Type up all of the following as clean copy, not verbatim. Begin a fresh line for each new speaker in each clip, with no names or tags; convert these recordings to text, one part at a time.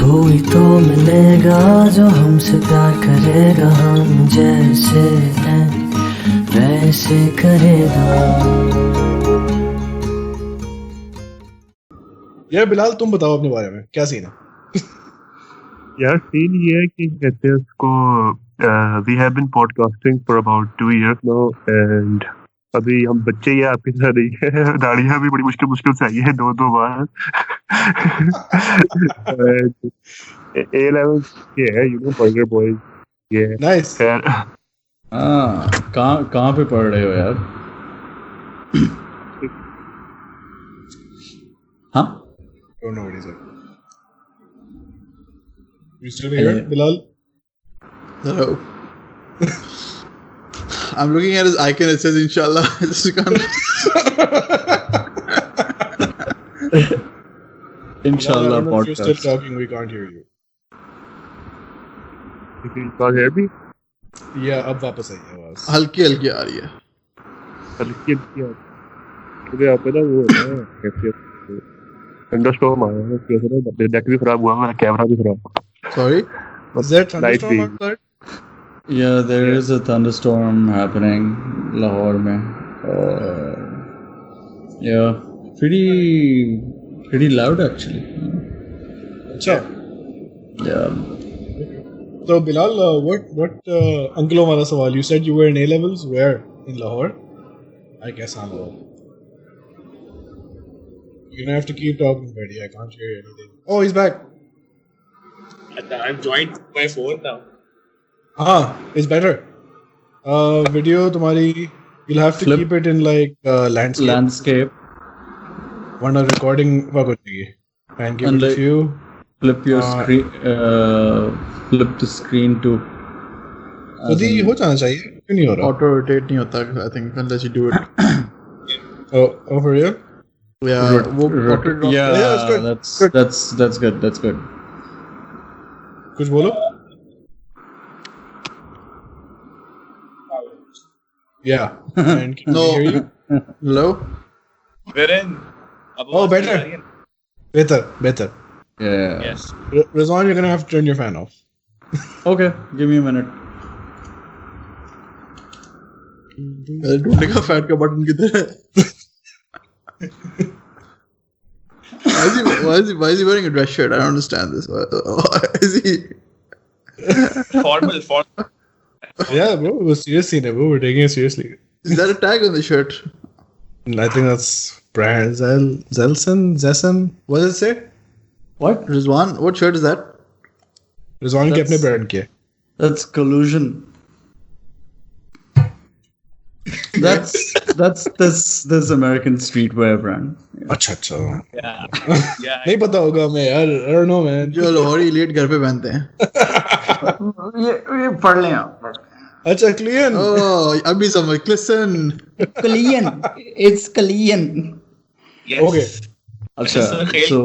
कोई तो मिलेगा जो हमसे प्यार करेगा, हम जैसे हैं वैसे करेगा।
यार बिलाल तुम बताओ अपने बारे में, क्या सीन है?
यार सीन ये है कि कहते हैं उसको we have been podcasting for about 2 years now and अभी हम बच्चे ही आपके साथ नहीं है। दाढ़ियाँ भी बड़ी मुश्किल से आई है 2 बार। ए लेवल ये है बर्गर बॉयज ये
नाइस।
खैर
हाँ, कहाँ पे पढ़ रहे हो यार? हाँ,
Don't know what he said. You still here, Bilal?
Hello. I'm looking at his icon. It says Inshallah.
Inshallah
Bilal, if you're still
podcast.
talking, we can't hear you.
you can't hear me
Yeah, अब वापस आई आवाज।
हल्की हल्की आ रही है।
हल्की मुझे आप ना वो है कैसे थंडरस्टॉर्म आया है, कैसे ना नेट भी खराब हुआ, मेरा कैमरा भी खराब।
Sorry.
Is there thunderstorm outside?
Yeah, there is a thunderstorm happening Lahore में. Yeah, pretty loud actually.
अच्छा।
Yeah.
So Bilal, what uncle वाला सवाल? You said you were in A levels. Where? In Lahore? I guess I'm Lahore. You're gonna have to keep talking, buddy. I can't hear anything. Oh, he's back.
I'm joined by phone now.
हाँ, it's better. Video तुम्हारी, you'll have to keep it in like landscape. वरना recording fuck हो जाएगी. And give it a few.
Flip your screen. Flip the screen to.
खुद ही हो जाना चाहिए, क्यों नहीं हो रहा?
Auto rotate नहीं होता. I think unless you do it.
Oh, for real?
Yeah.
Yeah,
that's good.
That's good. That's good.
कुछ बोलो? Yeah. And can
No.
we hear you?
Hello.
We're in.
Oh, better. Better.
Yeah.
Yes.
Rizwan, you're gonna have to turn your fan off.
Okay, give me a minute.
ढूंढने का fat का button किधर है? Why is he wearing a dress shirt? I don't understand this. Why is he?
Formal.
Yeah, bro, it was serious scene, bro. We're taking it seriously.
Is that a tag on the shirt?
I think that's brand Zelson. What does it say?
What? Rizwan? What shirt is that?
Rizwan के अपने brand के.
That's collusion. That's this American streetwear brand.
अच्छा.
Yeah.
नहीं पता होगा मैं यार. I don't know, man.
जो लाहौरी लेट घर पे पहनते हैं.
ये पढ़ लें आप.
अच्छा, clean.
Oh, अभी समझ. Listen.
Kaliyan. It's Kaliyan.
Yes.
Okay.
अच्छा. So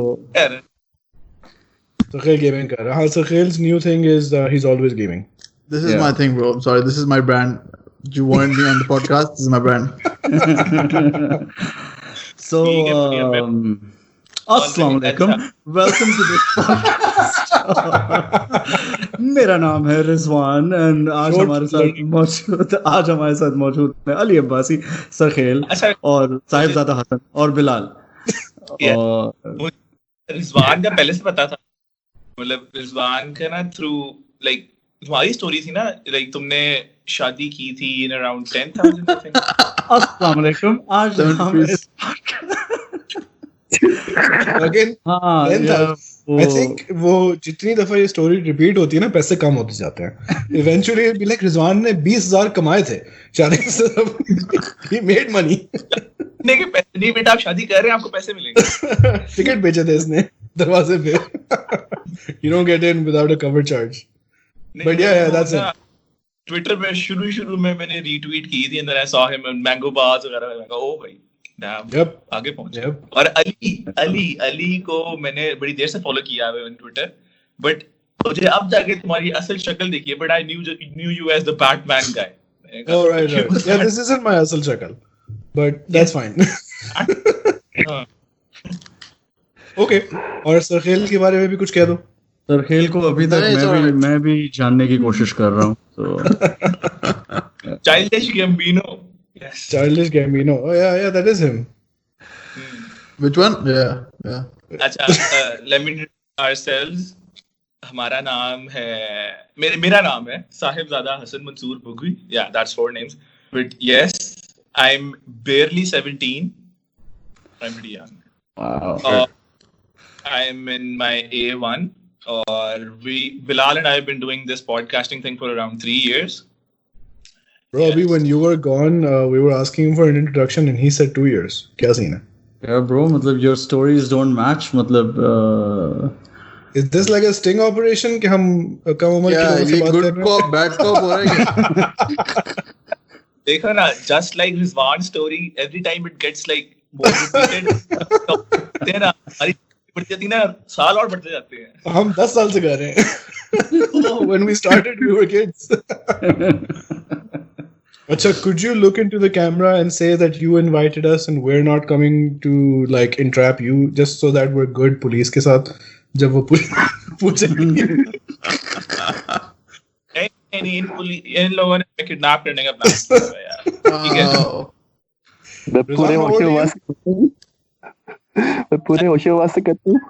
Sakhel gaming कर रहा. हाँ, Sakhel's new thing is he's always gaming.
This is my thing, bro. I'm sorry. This is my brand. You wanted me on the podcast. This is my brand.
So, Assalamu alaikum. Welcome to this podcast. मेरा नाम है Rizwan and आज हमारे साथ मौजूद है अली अब्बासी, सरखेल और साहिबजादा हसन और बिलाल.
रिजवान का पहले से पता था, मतलब रिजवान का ना थ्रू लाइक तुम्हारी स्टोरी थी ना, लाइक तुमने शादी की थी इन अराउंड 10,000 आई थिंक.
अस्सलाम वालेकुम. आज हम
Again, I think वो जितनी दफा ये स्टोरी रिपीट होती है ना, पैसे कम होते जाते हैं. Eventually it'll be like Rizwan ने 20,000 कमाए थे शादी से. He made money.
नहीं बेटा, आप शादी कर रहे हैं, आपको पैसे मिलेंगे.
टिकट बेचे थे इसने दरवाजे पे. You don't get in without a cover charge. But yeah, that's it.
Twitter पे शुरू में मैंने रीट्वीट की थी, अंदर I saw him on mango bars वगैरह. मैंने कहा ओ भाई
Yep.
आगे पहुंचे. और अली को मैंने बड़ी देर से फॉलो किया है ऑन ट्विटर, बट मुझे अब जाके तुम्हारी असल शक्ल देखी है. But I knew you as the Batman guy.
Oh right. Yeah, this isn't my असल शक्ल, but that's fine. Okay. और सरखेल के बारे में भी कुछ कह दो.
सरखेल को अभी तक मैं भी जानने की कोशिश कर रहा हूँ. So
Childish Gambino. Yes.
Childish Gambino. Oh yeah, that is him.
Which one? Yeah.
अच्छा, let me introduce ourselves. हमारा नाम है मेरा नाम है Sahibzada Hasan Mansoor बुगवी. Yeah, that's 4 names. But yes, I'm barely 17. I'm pretty young.
wow.
I'm in my A1. Or Bilal and I have been doing this podcasting thing for around 3 years.
Bro, yes. When you were gone, we were asking him for an introduction and he said 2 years. Kya scene hai?
Yeah, bro, matlab your stories don't match. Matlab
is this like a sting operation कि हम कम उम्र के लोगों से बात कर रहे हैं?
good cop, bad cop हो रहा है.
देखो ना, just like Rizwan's story, every time it gets like more repeated. तेरा हमारी बढ़ती जाती ना, साल और बढ़ते जाते हैं.
हम 10 साल से कर रहे हैं. When we started, we were kids. Achha, could you look into the camera and say that you invited us and we're not coming to like entrap you, just so that we're good police के साथ जब वो पूछेंगे.
नहीं, इन लोगों ने kidnap करने का प्लान किया है यार. ठीक है.
पूरे होशोवास से करते हैं.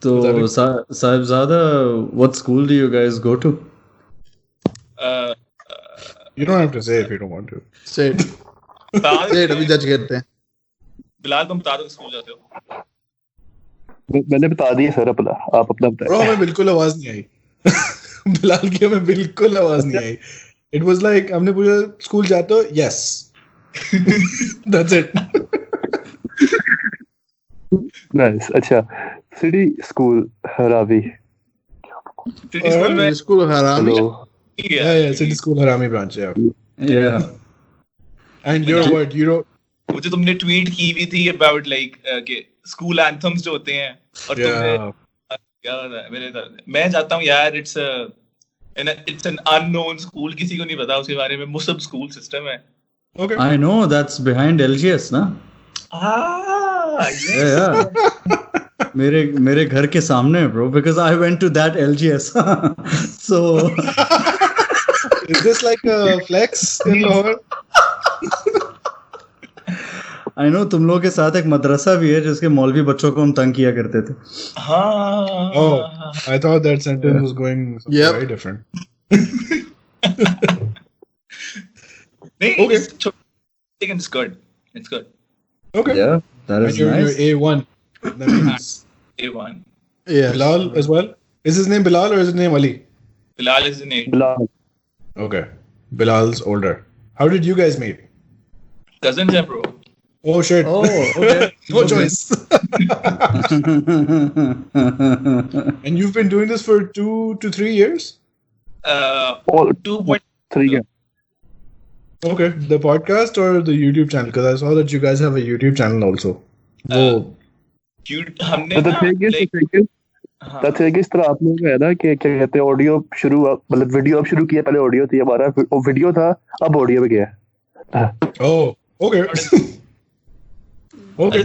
तो Sahibzada, what school do you guys go to?
You don't have to say if you don't want to.
Say it. अभी जज करते हैं.
बिलाल, तुम बता दो स्कूल जाते हो.
मैंने बता दिया सर अपना, आप अपना बताएं.
Bro, हमें बिल्कुल आवाज नहीं आई. बिलाल की हमें बिल्कुल आवाज नहीं आई. It was like हमने पूछा स्कूल जाते हो? Yes. That's it.
Nice. अच्छा, सिटी स्कूल हरावी.
सिटी
स्कूल हरामी.
Yeah, सिटी स्कूल हरामी ब्रांच है.
Yeah.
And your word, you know.
मुझे तुमने ट्वीट की भी थी about like के स्कूल एंथम्स जो होते हैं और तुमने क्या मैं चाहता हूँ यार, it's an unknown school, किसी को नहीं पता उसके बारे में. मुसब स्कूल सिस्टम है.
Okay.
I know, that's behind LGS ना.
Yes.
Yeah. मेरे घर के सामने है bro, because I went to that LGS. So
is this like a flex in Lahore?
I know, तुम लोगों के साथ एक मदरसा भी है जिसके मौलवी बच्चों को हम तंग किया करते थे.
Oh, I thought that sentence was going very different.
Okay. It's good. It's good.
Okay.
Yeah, that is
you're
nice.
You're A1. That means
A1.
Yeah. Bilal as well. Is his name Bilal or is his name Ali?
Bilal is his name.
Bilal.
Okay. Bilal's older. How did you guys meet?
Cousins, bro.
Oh shit.
Oh, okay.
No choice. And you've been doing this for 2 to 3 years?
2.3 years.
Okay. The podcast or the YouTube channel? Because I saw that you guys have a YouTube channel also.
हमने
ना इस तरह आप लोग है ना कि क्या कहते हैं, ऑडियो शुरू मतलब वीडियो अब शुरू किया, पहले ऑडियो थी हमारा, वीडियो था अब ऑडियो में गया.
Oh, okay. Okay.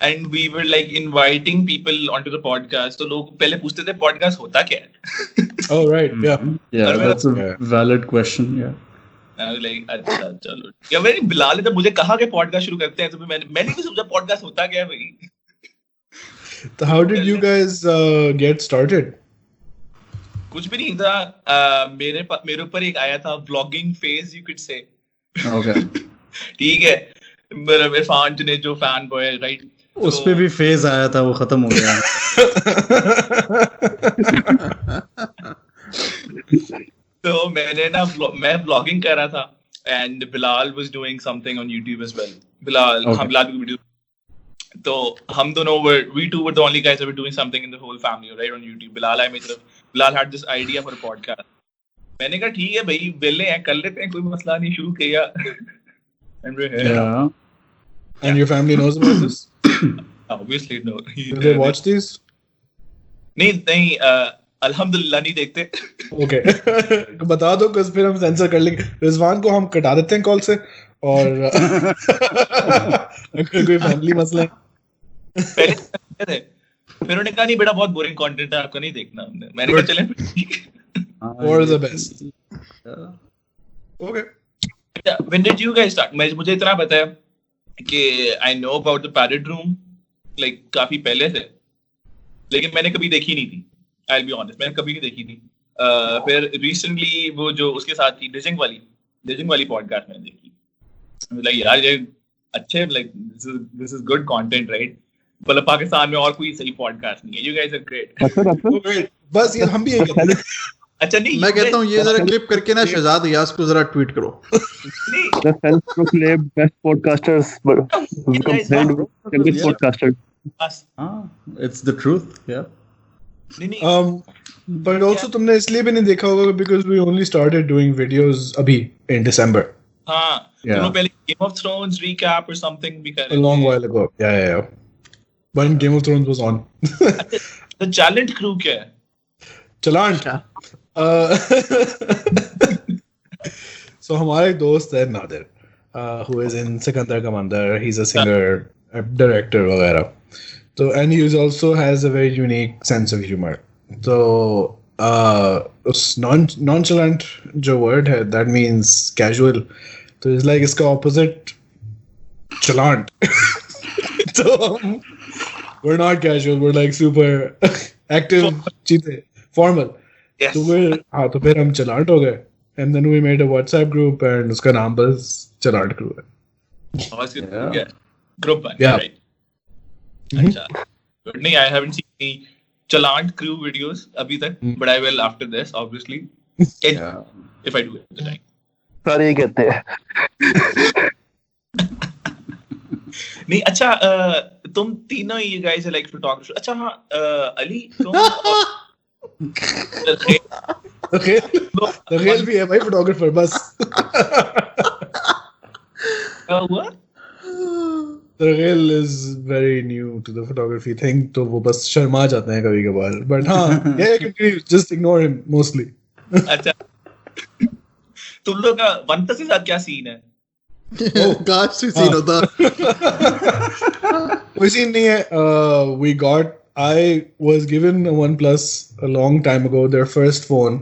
And we were like inviting people onto the podcast. तो लोग पहले पूछते थे podcast होता क्या है?
Oh right, yeah.
Yeah, that's a valid question. Yeah.
I was like, अच्छा चलो. या मेरी बिलाल ने जब मुझे कहा कि podcast शुरू करते हैं तो मैंने नहीं सोचा podcast होता क्या है भाई.
So how did you guys get started?
कुछ भी नहीं था. मेरे ऊपर एक आया था vlogging phase, you could say.
Okay.
ठीक है. मेरा Irfan Junejo fan boy, right?
उस पे भी फेज आया था, वो खत्म हो गया.
तो मैंने ना मैं व्लॉगिंग कर रहा था and Bilal was doing something on YouTube as well. Bilal हम बिलाल की वीडियो, तो हम दोनों we two were the only guys that were doing something in the whole family, right, on YouTube. Bilal had this idea for a podcast. मैंने कहा ठीक है भाई, बेले हैं कर लेते हैं, कोई मसला नहीं. शुरू किया. And we're here.
Yeah.
And your family knows about this?
Obviously no.
Do they watch these?
नहीं, अल्हम्दुलिल्लाह नहीं देखते.
Okay. बता दो कुछ, फिर हम सेंसर कर लेंगे. रिजवान को हम कटा देते हैं कॉल से और अगर कोई फैमिली मसला है
पहले थे, फिर उन्होंने कहा नहीं बेटा बहुत बोरिंग कंटेंट है आपको नहीं देखना हमने, मैंने कहा चलें
और the best okay
when did you guys start? मुझे इतना पता है कि I know about the parrot room like काफी पहले से, लेकिन मैंने कभी देखी नहीं थी, I'll be honest, मैंने कभी नहीं देखी थी। फिर recently वो जो उसके साथ थी डिजिंग वाली पॉडकास्ट मैंने देखी, like यार ये अच्छे like this is good content right, मतलब पाकिस्तान में और कोई सही पॉडकास्ट नहीं है, you guys are great।
बस ये हम भी यही कहते हैं।
अच्छा नहीं
मैं कहता हूँ ये जरा क्लिप करके ना शहजाद यास को जरा ट्वीट करो।
The self-proclaimed best podcasters compared with youngest podcasters.
It's the truth, yeah.
But also तुमने इसलिए भी नहीं देखा होगा because we only started doing videos अभी in December.
हाँ, तुमने पहले Game of Thrones recap or something भी कर
A long while ago. Yeah. When Game of Thrones was on.
The challenge crew क्या है?
चलान so हमारा एक दोस्त है Nadir who is in Sikandar Commander, he's a singer, a director वगैरह, तो and he also has a very unique sense of humor, तो उस nonchalant जो word है that means casual, तो it's like इसका opposite chalant तो we're not casual, we're like super active चीज़ें formal.
Yes.
तो फिर हम चलाट हो गए and then we made a WhatsApp group and उसका नाम बस चलाट crew है।
Group one,
Yeah.
right? अच्छा, नहीं, I haven't seen any चलाट crew videos अभी तक, but I will after this, obviously. If I do it at the time.
सारे कहते हैं।
नहीं अच्छा, तुम तीनों you guys are like photographers. अच्छा हाँ, अली तुम
रखेल भी है भाई फोटोग्राफर बस।
क्या हुआ?
रखेल is very new to the photography thing, तो वो बस शर्मा जाते हैं कभी कभार, but हाँ yeah, just ignore him mostly.
अच्छा, तुम लोग का OnePlus के साथ क्या सीन है?
काश सीन होता।
कोई सीन नहीं है। I was given a OnePlus a long time ago, their first phone,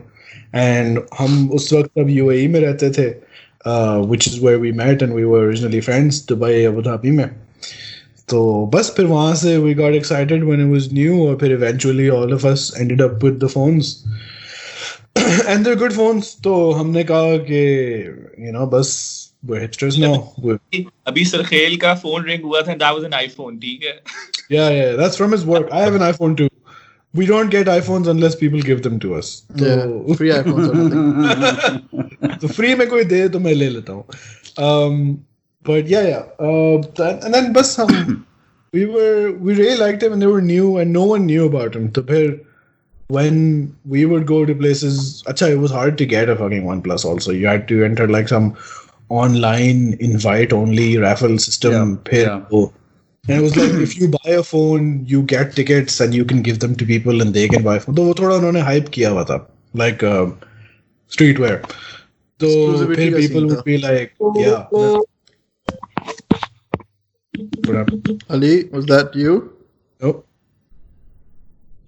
and हम उस वक्त अब UAE में रहते थे, which is where we met and we were originally friends, Dubai, Abu Dhabi में। तो बस फिर वहाँ से we got excited when it was new, और फिर eventually all of us ended up with the phones, and they're good phones, तो हमने कहा कि बस we're hipsters now.
अभी सरखेल का फोन रिंग हुआ था, that was an iPhone, ठीक है?
Yeah, that's from his work. I have an iPhone too. We don't get iPhones unless people give them to us.
Yeah, free iPhones or nothing.
So free में कोई दे तो मैं ले लेता हूँ. But yeah. And then बस we really liked him and they were new and no one knew about him. तो फिर when we would go to places, it was hard to get a fucking OnePlus also. You had to enter like some online invite only raffle system. And it was like if you buy a phone you get tickets and you can give them to people and they can buy phone. तो वो थोड़ा उन्होंने hype किया हुआ था like streetwear, तो फिर people would be like
Ali, was that you?
Nope.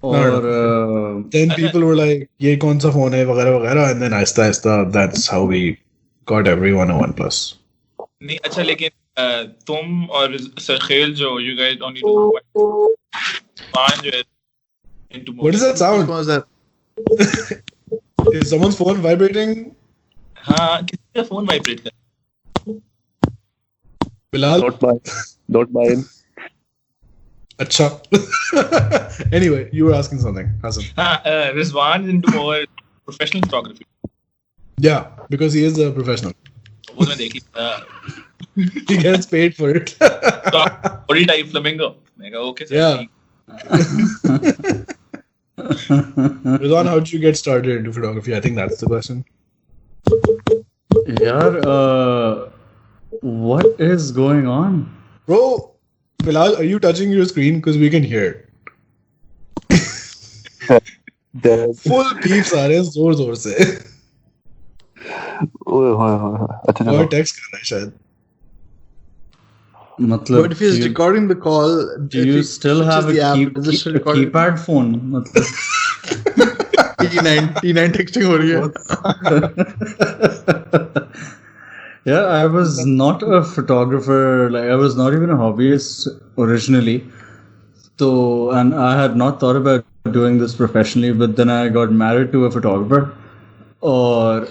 और
then people were like ये कौन सा phone है वगैरह वगैरह, and then आहिस्ता that's how we got everyone a OnePlus.
नहीं अच्छा, लेकिन तुम और सरखेल जो you guys only do fine जो है into
What is that sound?
What was that?
Is someone's phone vibrating?
हाँ, किसका फोन वाइब्रेट कर?
Bilal?
Don't buy him.
अच्छा. Anyway, you were asking something, Hassan.
हाँ, Rizwan is into more professional photography.
Yeah, because he is a professional.
वो मैं देख लिया।
He gets paid for it.
Body type flamingo. मैं कहा okay.
Yeah. Rizwan, how did you get started into photography? I think that's the question.
यार, what is going on?
Bro, Bilal, are you touching your screen? Because we can hear it. Full beeps आ रहे हैं जोर से.
अच्छा
और text कर रहा है शायद.
मतलब
But if he's recording the call,
do you still have a keypad phone?
T9 texting हो रही है.
Yeah, I was not a photographer. Like, I was not even a hobbyist originally. So, and I had not thought about doing this professionally. But then I got married to a photographer, or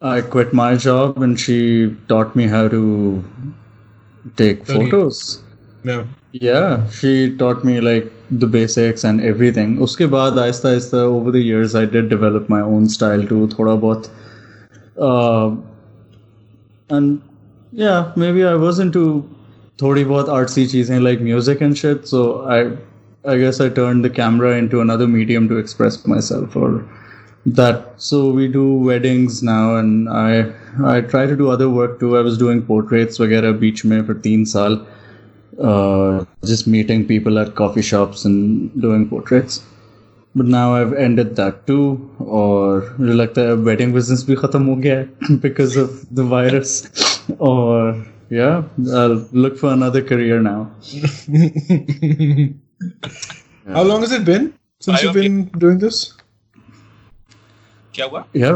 I quit my job, and she taught me how to take photos.
No.
Yeah, she taught me like the basics and everything. Uske baad, aista over the years, I did develop my own style too, thoda bahut. And yeah, maybe I was into thodi bahut artsy cheezein like music and shit. So I guess I turned the camera into another medium to express myself or that. So we do weddings now, and I try to do other work too. I was doing portraits वगैरह बीच में for 3 साल. Just meeting people at coffee shops and doing portraits. But now I've ended that too. और मुझे लगता है wedding business भी खत्म हो गया है because of the virus. Or yeah, I'll look for another career now.
How long has it been since you've been doing this?
क्या हुआ?
Yeah,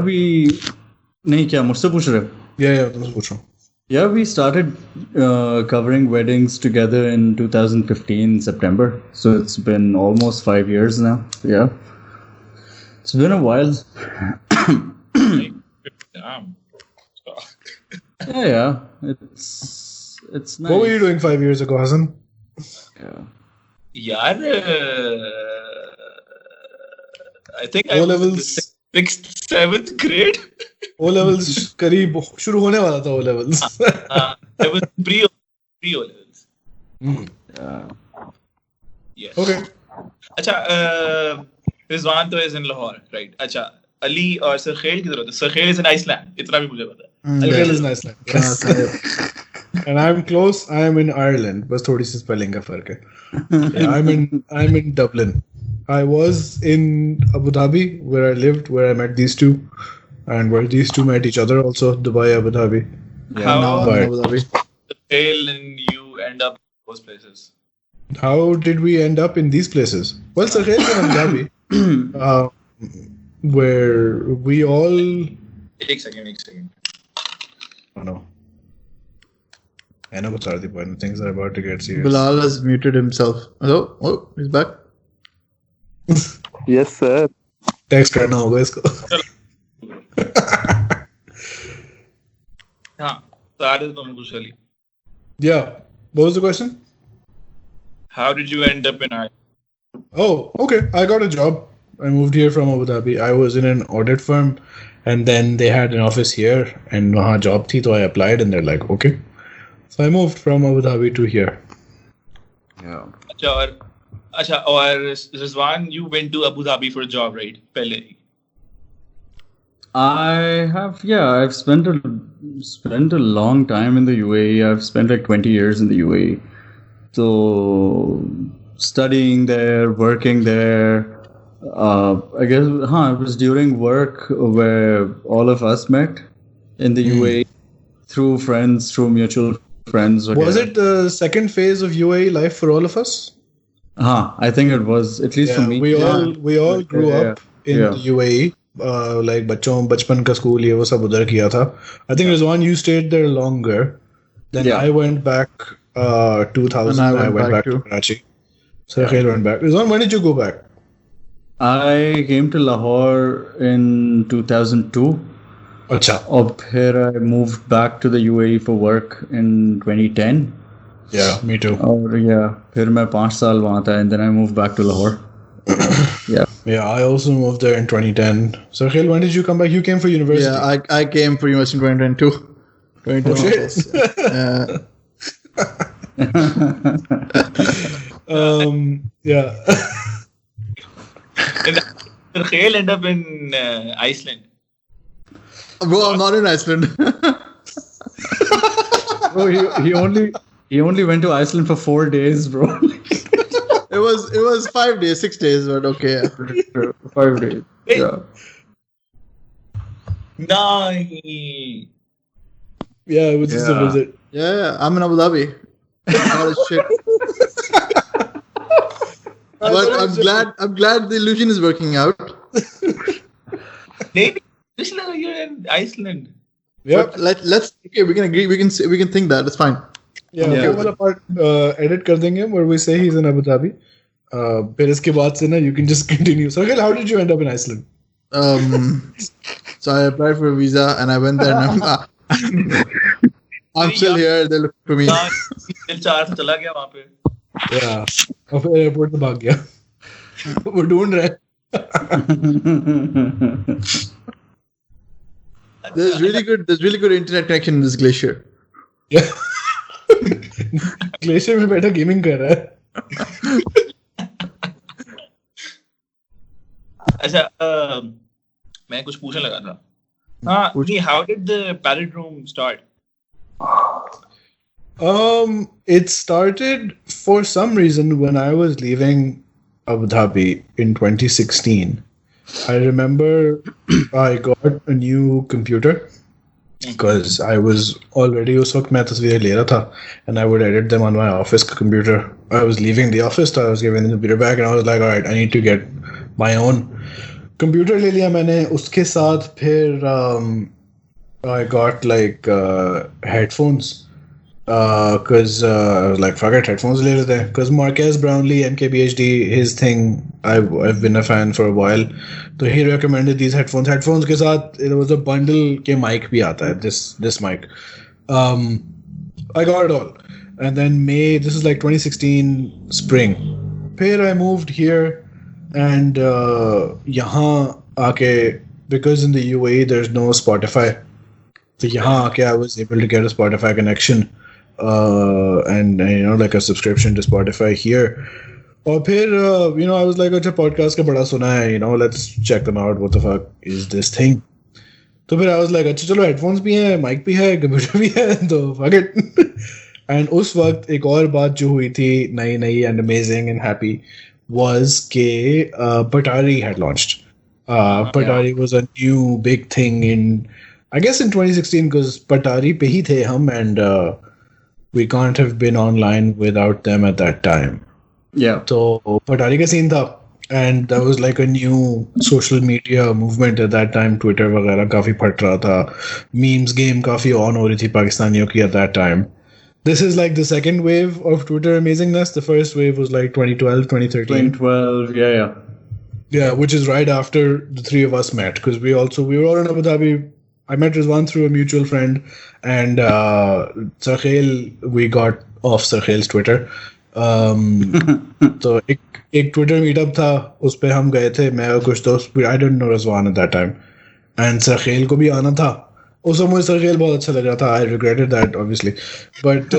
नहीं क्या मुझसे पूछ रहे हो?
Yeah, तुमसे पूछ रहा हूँ.
Yeah, we started covering weddings together in 2015 September. So it's been almost 5 years now. Yeah. It's been a while. Yeah. It's nice.
What were you doing 5 years ago, Hassan?
Yeah.
यार I think I was 6th 7th grade.
O levels करीब शुरू होने वाला था. O levels.
I was pre O levels. Yes.
Okay.
अच्छा रिजवान तो is in Lahore, right? अच्छा अली और सरखेल किधर होते हैं? Sarkhel is in Iceland. इतना भी मुझे पता है.
Sarkhel is in Iceland. Yes. And I'm close. I am in Ireland. बस थोड़ी सी spelling का फर्क है. Yeah, I'm in Dublin. I was in Abu Dhabi, where I lived, where I met these two, and where these two met each other also, Dubai, Abu Dhabi.
Yeah.
How
in Abu Dhabi.
Sarkhel and you end up in those places?
How did we end up in these places? Well, Sarkhel is in Abu Dhabi, where we all...
एक second.
Oh no. I know what's the point. Things are about to get serious.
Bilal has muted himself. Hello? Oh, he's back.
Yes, sir.
Text करना होगा इसको.
हाँ, सारे तुम पूछ ली.
Yeah. What was the question?
How did you end up in Ireland?
Oh, okay. I got a job. I moved here from Abu Dhabi. I was in an audit firm, and then they had an office here, and वहाँ job थी, so I applied, and they're like, okay. So I moved from Abu Dhabi to here.
Yeah.
अच्छा और Rizwan, you went to Abu Dhabi for a job, right? पहले.
I've spent a long time in the UAE. I've spent like 20 years in the UAE. So studying there, working there. I guess it was during work where all of us met in the UAE through friends, through mutual friends.
Was it the second phase of UAE life for all of us?
I think it was, at least for me.
We all grew up in the UAE. Like बचपन का school ये वो सब उधर किया था. I think Rizwan, you stayed there longer. Then I went back 2000. I went back to Karachi. Sarkhel went back. Rizwan, when did you go back?
I came to Lahore in 2002.
अच्छा.
और फिर I moved back to the UAE for work in 2010.
Yeah, me too.
और फिर मैं 5 साल वहाँ था, and then I moved back to Lahore. Yeah,
I also moved there in 2010. Sarkhel, when did you come back? You came for university.
Yeah, I came for university in 2022. 2022.
Yeah.
Sarkhel ended up in Iceland.
Bro, I'm not in Iceland.
Bro, he only went to Iceland for 4 days, bro.
It was 5 days, 6 days, but okay.
5 days. Yeah.
नहीं.
Yeah, it was just a visit.
Yeah, I'm in Abu Dhabi. Not a shit. But I'm glad the illusion is working out.
Maybe you're in Iceland.
Yeah. Let's okay. We can agree. We can think that. It's fine.
Yeah. वो वाला part edit कर देंगे where we say he's in Abu Dhabi. फिर इसके बाद से ना you can just continue. So how did you end up in Iceland?
So I applied for a visa and I went there. And I'm still here. They look for me.
दिल चार से चला गया वहाँ पे.
Yeah. और फिर airport से भाग गया. वो ढूंढ रहे.
There's really good internet connection in this glacier.
Yeah. Glacier में बैठा गेमिंग कर रहा है.
अच्छा मैं कुछ पूछने लगा था. हाँ, how did the parrot room start?
It started for some reason when I was leaving Abu Dhabi in 2016. I remember I got a new computer because I was already उस वक्त मैं तस्वीरें ले रहा था and I would edit them on my office computer. I was leaving the office, so I was giving the computer back and I was like, all right, I need to get my own computer. ले लिया मैंने. उसके साथ फिर I got like headphones. Because I was like, fuck it, headphones ले लेते हैं. Because Marquez Brownlee, MKBHD, his thing, I've been a fan for a while. So he recommended these headphones. Headphones के साथ there was a bundle के mic भी आता है. This mic. I got it all. And then this is like 2016 spring. फिर I moved here and यहाँ आके, because in the UAE there's no Spotify. So यहाँ आके I was able to get a Spotify connection. And like a subscription to Spotify here. और फिर I was like, अच्छा podcast का बड़ा सुना है, let's check them out. What the fuck is this thing? तो फिर I was like, अच्छा चलो headphones भी हैं, mic भी है, computer भी है, तो fuck it. And उस वक्त एक और बात जो हुई थी नई and amazing and happy was कि Patari had launched. Patari was a new big thing in, I guess in 2016, because Patari पे ही थे हम and we can't have been online without them at that time.
Yeah.
So Patari का scene था and that was like a new social media movement at that time. Twitter वगैरह काफी फट रहा था. Memes game काफी on हो रही थी पाकिस्तानियों की at that time. This is like the second wave of Twitter amazingness. The first wave was like 2012, 2013.
2012, yeah.
Yeah, which is right after the three of us met, because we were all in Abu Dhabi. I met Rizwan through a mutual friend, and Sarkhail, we got off Sarkhail's Twitter. So एक Twitter meetup था, उस पे हम गए थे, मैं और कुछ दोस्त. I didn't know Rizwan at that time, and Sarkhail को भी आना था. उस समय मुझे Sarkhail बहुत अच्छा लग रहा था. I regretted that obviously, but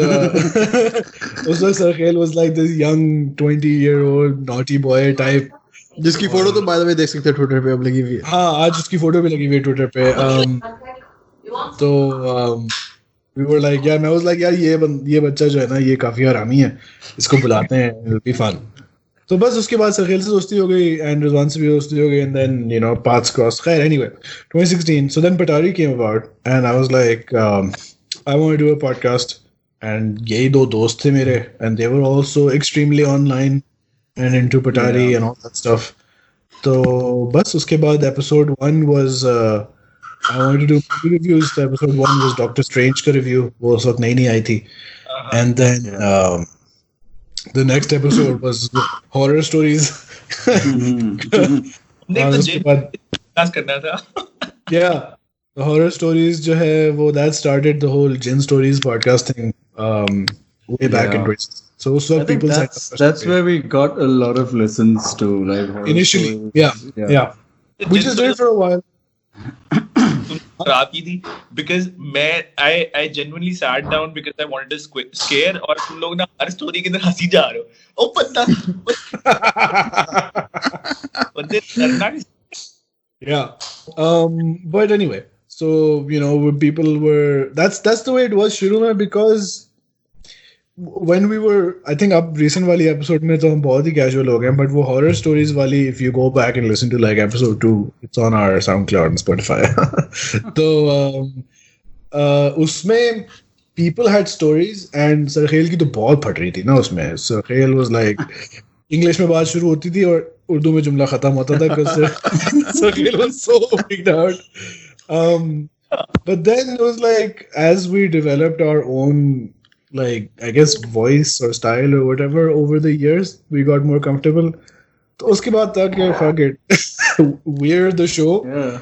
उस वक्त Sarkhail was like this young 20-year-old naughty boy type.
जिसकी फोटो तो बाय द वे देख सकते हैं ट्विटर पे अब लगी हुई है.
हाँ, आज उसकी फोटो भी लगी हुई है ट्विटर पे. तो we were like, yeah, मैं was like, यार ये बच्चा जो है ना, ये काफी हरामी है, इसको बुलाते हैं, it'll be fun. तो बस उसके बाद सरखेल से दोस्ती हो गई and Rizwan से भी दोस्ती हो गई, and then paths crossed. खैर, anyway, 2016. So then Patari came about and I was like, I want to do a podcast, and यही दो दोस्त थे मेरे, and they were also extremely online and into Patari and all that stuff. So bas uske baad episode 1 was I wanted to do movie reviews. So episode 1 was Doctor Strange ka review, wo us waqt nahi aayi thi. And then the next episode was horror stories. Yeah, the horror stories jo hai wo that started the whole Jinn Stories podcast thing way back in 2016. So people
that's where we got a lot of listens to, like
initially. Yeah. We just did it for a while.
खराब की थी because I genuinely sat down because I wanted to scare, और तुम लोग ना हर story के अंदर हंसी जा रहे हो. ओ पता.
Yeah. But anyway, so people were that's the way it was शुरू में, because when we were, I think अब recent वाली episode में तो हम बहुत ही casual हो गए, but वो horror stories वाली, if you go back and listen to like episode 2, it's on our SoundCloud and Spotify. So उसमें people had stories and Sarkhel की तो बहुत फट रही थी ना उसमें. सरखेल was like इंग्लिश में बात शुरू होती थी और उर्दू में जुमला खत्म होता था because Sarkhel was so freaked out. But then it was like as we developed our own, like I guess voice or style or whatever over the years, we got more comfortable. तो उसके बाद था कि fuck it, we're the show.
Yeah.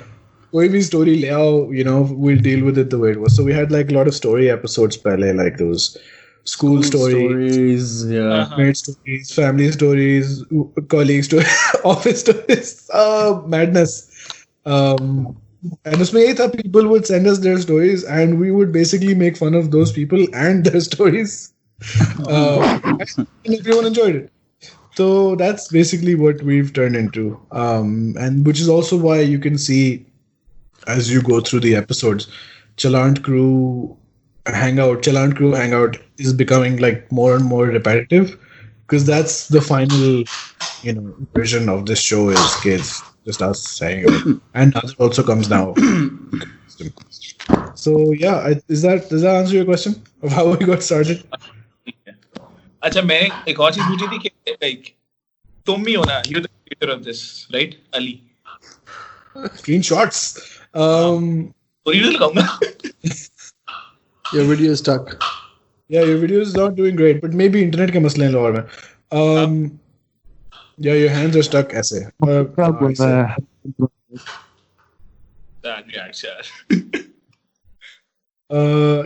कोई भी story ले आओ, you know, we'll deal with it the way it was. So we had like a lot of story episodes पहले, like those school stories,
yeah.
mate stories, family stories, colleague stories, office stories, madness. And उसमें यही था, people would send us their stories and we would basically make fun of those people and their stories. And everyone enjoyed it. So that's basically what we've turned into. And which is also why you can see as you go through the episodes, Chalant Crew Hangout is becoming like more and more repetitive, because that's the final, you know, version of this show is kids. Just us saying it. And Nazir also comes now. So yeah, does that answer your question of how we got started?
अच्छा, मैं एक और चीज पूछी थी कि like तुम ही हो ना, you're the creator of this, right? Ali.
Screenshots.
Original कहूँगा.
Your video is stuck.
Yeah, your video is not doing great, but maybe internet के मसले हैं लाहौर में. Yeah, your hands are stuck ऐसे.
That reacts, यार.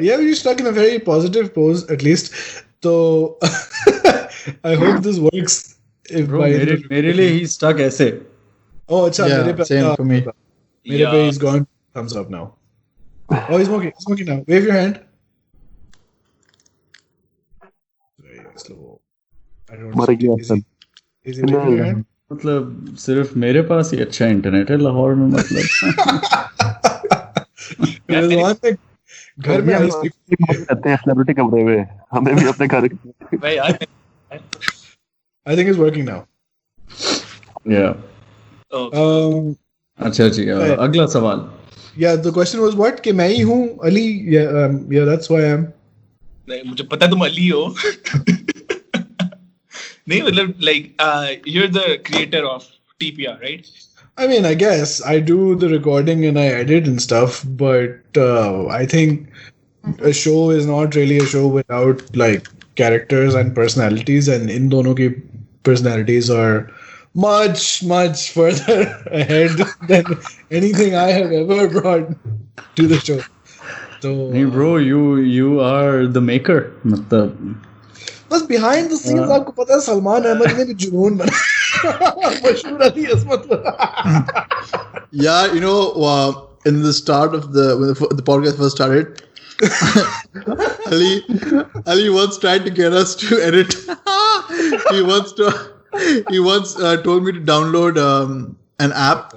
Yeah, you're stuck in a very positive pose at least. So I hope this works. If
Bro, मेरे लिए he stuck ऐसे.
Oh, अच्छा,
Yeah,
मेरे पे
same for me.
मेरे पे he's gone. Thumbs up now. Oh, he's smoking now. Wave your hand. Very slow. I don't know. Is he waving your hand?
मतलब सिर्फ मेरे पास ही अच्छा इंटरनेट है लाहौर में, मतलब.
रिजवान ने घर में
रहते हैं सेलिब्रिटी कमरे में, हमें भी अपने घर.
भाई यार.
I think it's working now.
Yeah. अच्छा जी, अगला सवाल.
Yeah, the question was what? कि मैं ही हूँ Ali. Yeah, that's why I am.
नहीं, मुझे पता तुम अली हो. नहीं, मतलब like you're the creator of TPR, right?
I mean, I guess I do the recording and I edit and stuff, but I think a show is not really a show without like characters and personalities, and in dono ki personalities are much further ahead than anything I have ever brought to the show. So,
hey bro, you are the maker. मतलब
बस behind the scenes आपको पता है सलमान अहमद ने भी जुनून बनाया. मशहूर अली असमत.
Yeah, you know, in the start of when the podcast first started, Ali once tried to get us to edit. He once told me to download an app.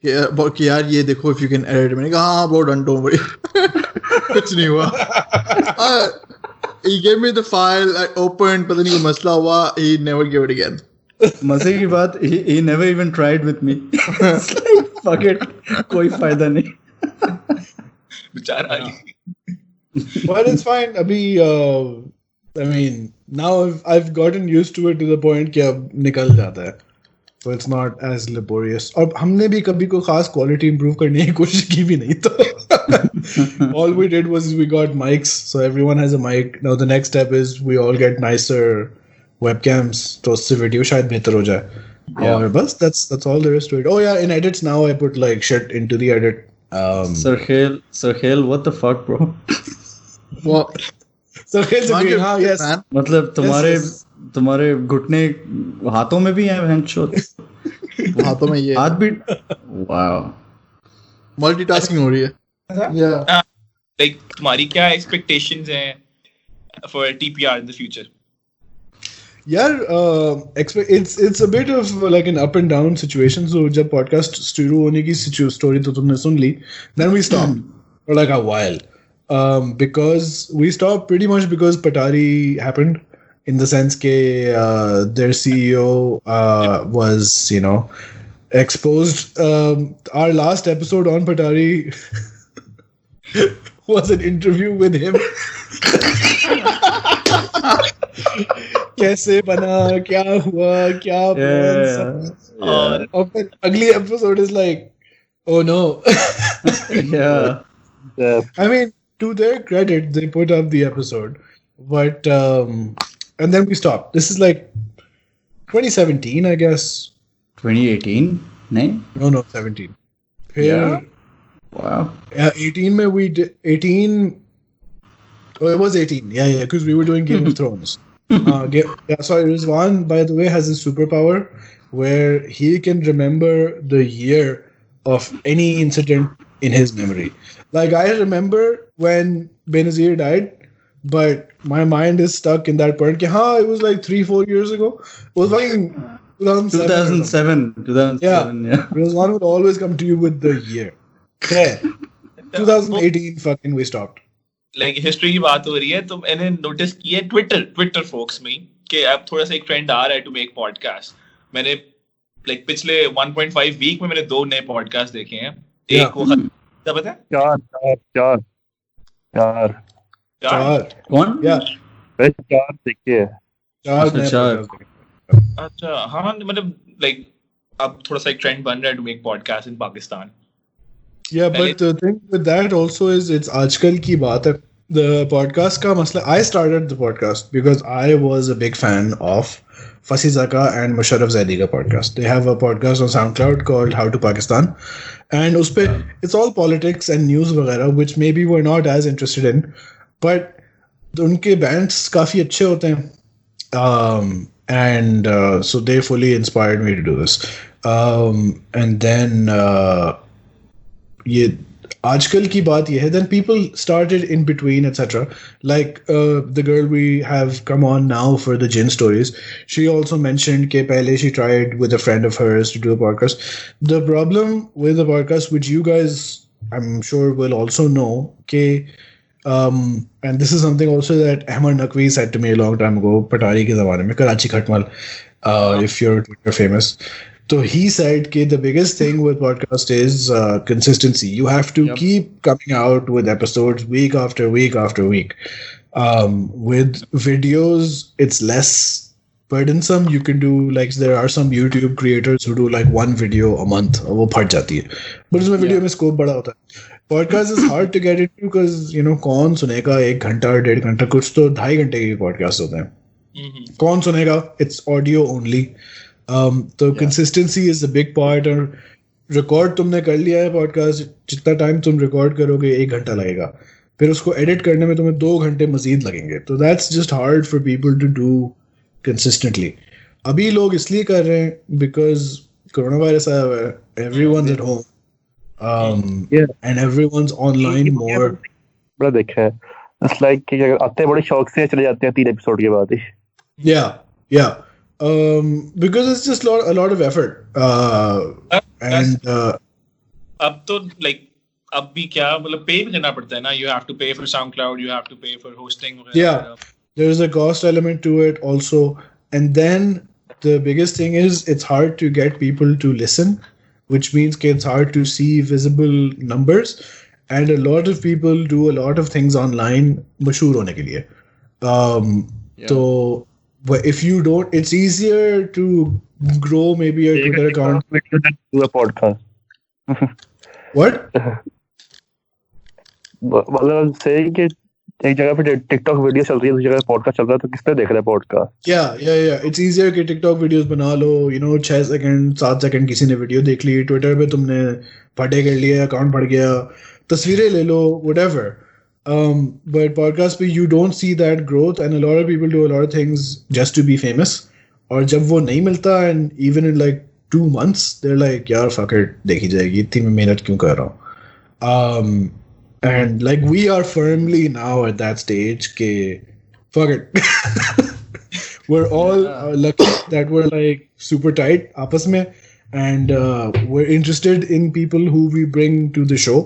कि यार ये देखो if you can edit. मैंने कहा हाँ bro, don't worry. कुछ नहीं हुआ. He gave me the file. I opened. पता नहीं कोई मसला हुआ. He never gave it again.
मजे की बात, he never even tried with me. It's like, fuck it, कोई फायदा नहीं.
बेचारा अली.
But it's fine. अभी I mean, now I've gotten used to it to the point कि अब निकल जाता है. So it's not as laborious. और हमने भी कभी कोई खास quality improve करने की कोशिश की भी नहीं तो. All we did was we got mics, so everyone has a mic. Now the next step is we all get nicer webcams, तो उससे video शायद बेहतर हो जाए. और बस that's all there is to it. Oh yeah, in edits now I put like shit into the edit.
Sarkhel, what the fuck, bro?
What?
Sarkhel's agreeing. हाँ, yes.
मतलब तुम्हारे घुटने हाथों में भी हैं हैंडशॉट.
हाथों में ये
हाथ भी. Wow.
Multitasking हो रही है. Yeah.
Like तुम्हारी क्या expectations हैं for TPR in the future?
Yeah, it's a bit of like an up and down situation. So जब podcast शुरू होने की story तो तुमने सुन ली, then we stopped for like a while, because we stopped pretty much because Patari happened, in the sense that their CEO was, you know, exposed. Our last episode on Patari was an interview with him. कैसे बना, क्या हुआ, क्या और फिर अगली episode is like, oh no. I mean, to their credit, they put up the episode, but and then we stopped. This is like 2017, I guess.
2018?
No, 17.
Yeah. Wow.
Yeah, 18 mein we did 18. Oh, it was 18. Yeah, because we were doing Game of Thrones. Sorry, Rizwan, by the way, has a superpower where he can remember the year of any incident in his memory. Like, I remember when Benazir died, but my mind is stuck in that point. It was like 3-4 years ago. It was fucking 2007. Yeah. Rizwan would always come to you with the year. Yeah. 2018 fucking we stopped.
Like history की बात हो रही है तो मैंने notice किया Twitter focus में कि अब थोड़ा सा एक ट्रेंड आ रहा है टू मेक पॉडकास्ट. मैंने लाइक पिछले 1.5 वीक में मैंने 2 नए पॉडकास्ट देखे हैं. एक वो पता है चार
कौन
चार देखे
चार.
अच्छा हाँ मतलब लाइक अब थोड़ा सा एक ट्रेंड बन रहा है to make podcast in Pakistan.
Yeah, but the thing with that also is it's आजकल की बात है. The podcast का मसला, I started the podcast because I was a big fan of Fasi Zaka and Musharraf Zaidi ka podcast. They have a podcast on SoundCloud called How to Pakistan, and उसपे it's all politics and news वगैरह, which maybe we're not as interested in, but उनके bands काफी अच्छे होते हैं. And so they fully inspired me to do this. And then ये आजकल की बात ये है, then people started in between etc. Like the girl we have come on now for the gin stories, she also mentioned कि पहले she tried with a friend of hers to do a podcast. The problem with the podcast, which you guys I'm sure will also know, कि and this is something also that Ahmad Naqvi said to me a long time ago, Patari के ज़माने में, कराची खटमल, if you're Twitter famous. So he said that the biggest thing with podcast is consistency. You have to keep coming out with episodes week after week after week. With videos, it's less burdensome. You can do, like, there are some YouTube creators who do like one video a month. वो फट जाती है. But उसमें video में scope बड़ा होता है. Podcast is hard to get into because कौन सुनेगा 1 घंटा 1.5 घंटा, कुछ तो 2.5 घंटे के podcast होते हैं. कौन सुनेगा? It's audio only. तो consistency is a big part. और रिकॉर्ड तुमने कर लिया है पॉडकास्ट, जितना टाइम तुम रिकॉर्ड करोगे 1 घंटा लगेगा, फिर उसको एडिट करने में तुम्हें 2 घंटे मजीद लगेंगे. तो that's just hard for people to do consistently. अभी लोग इसलिए कर रहे हैं बिकॉज कोरोना वायरस आया हुआ है, everyone's at home and everyone's online more.
बड़ा देखा है, इट्स लाइक कि आते बड़े शौक से चले जाते हैं 3 एपिसोड के बाद ही.
या because it's just a lot of effort and
अब तो like अब भी क्या मतलब पे भी करना पड़ता है ना. You have to pay for SoundCloud, you have to pay for hosting.
There's a cost element to it also, and then the biggest thing is it's hard to get people to listen, which means it's hard to see visible numbers, and a lot of people do a lot of things online मशहूर होने के लिए. So but if you don't, it's easier to grow maybe a Twitter account.
Do a podcast.
What?
मतलब I'm saying कि एक जगह पे TikTok video चल रही है, दूसरी जगह पॉडकास्ट चल रहा है, तो किसने देख रहा है पॉडकास्ट?
Yeah. It's easier कि टिकटॉक वीडियोस बना लो, 6 सेकंड 7 सेकंड किसी ने वीडियो देख ली, ट्विटर पे तुमने फटे कर लिया, अकाउंट बढ़ गया, तस्वीरें ले लो, whatever. But podcast पे you don't see that growth, and a lot of people do a lot of things just to be famous. और जब वो नहीं मिलता, and even in like 2 months, they're like, यार fuck it, देखी जाएगी, इतनी मैं मेहनत क्यों कर रहा हूँ? And like we are firmly now at that stage के fuck it. We're all lucky that we're like super tight आपस में, and we're interested in people who we bring to the show.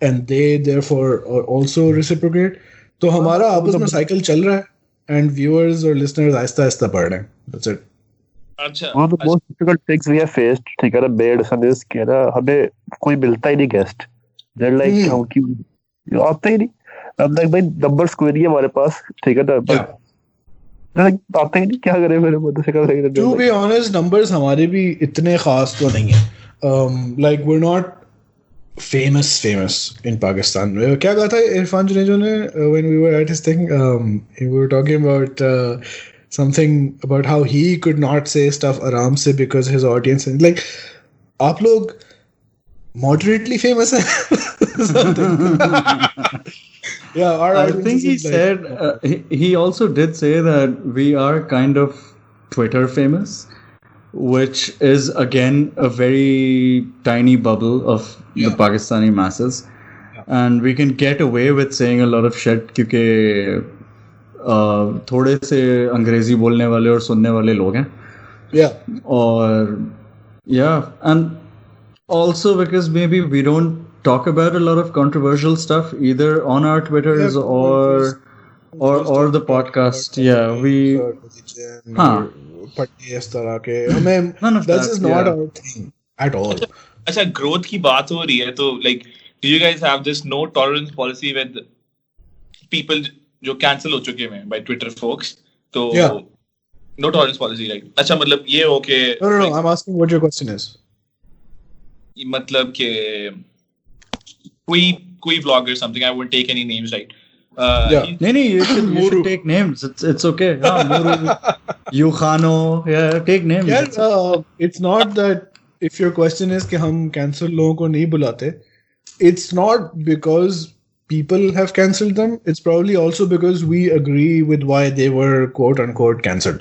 And they therefore also reciprocate. तो हमारा आपस में cycle चल रहा है, and viewers और listeners आहिस्ता आहिस्ता बढ़ रहे हैं. That's it.
अच्छा.
One of the most difficult things we have faced, ठीक है ना, बेड संदेश के ना, हमें कोई मिलता ही नहीं गेस्ट. They're like, क्यों आते ही नहीं. अब तक भाई numbers कोई नहीं है हमारे पास, ठीक है ना, but आते ही नहीं, क्या करें मेरे मदद से
To be honest, numbers हमारे भी इतने खास तो नहीं है. Like we're not famous in Pakistan. क्या कहा था इरफान जुनेजो ने when we were at his thing? We were talking about something about how he could not say stuff आराम से because his audience is like, आप लोग moderately famous हैं. Yeah, our
I
audience
think he
is like,
said he also did say that we are kind of Twitter famous, which is again a very tiny bubble of the Pakistani masses, and we can get away with saying a lot of shit क्योंकि थोड़े से अंग्रेजी बोलने वाले और सुनने वाले लोग हैं. और and also because maybe we don't talk about a lot of controversial stuff either on our Twitters or the podcast. We
that is not our thing at all.
अच्छा, growth की बात हो रही है तो like, do you guys have this no tolerance policy with people जो cancel हो चुके हैं by Twitter folks? तो no tolerance policy, like, अच्छा मतलब ये हो के
no, I'm asking what your question is.
मतलब कि कोई vlogger something, I won't take any names, right?
नहीं, you should take names. It's okay. Muru, Yukhano, take names.
It's not that if your question is कि हम cancel लोगों को नहीं बुलाते, it's not because people have cancelled them. It's probably also because we agree with why they were quote unquote cancelled.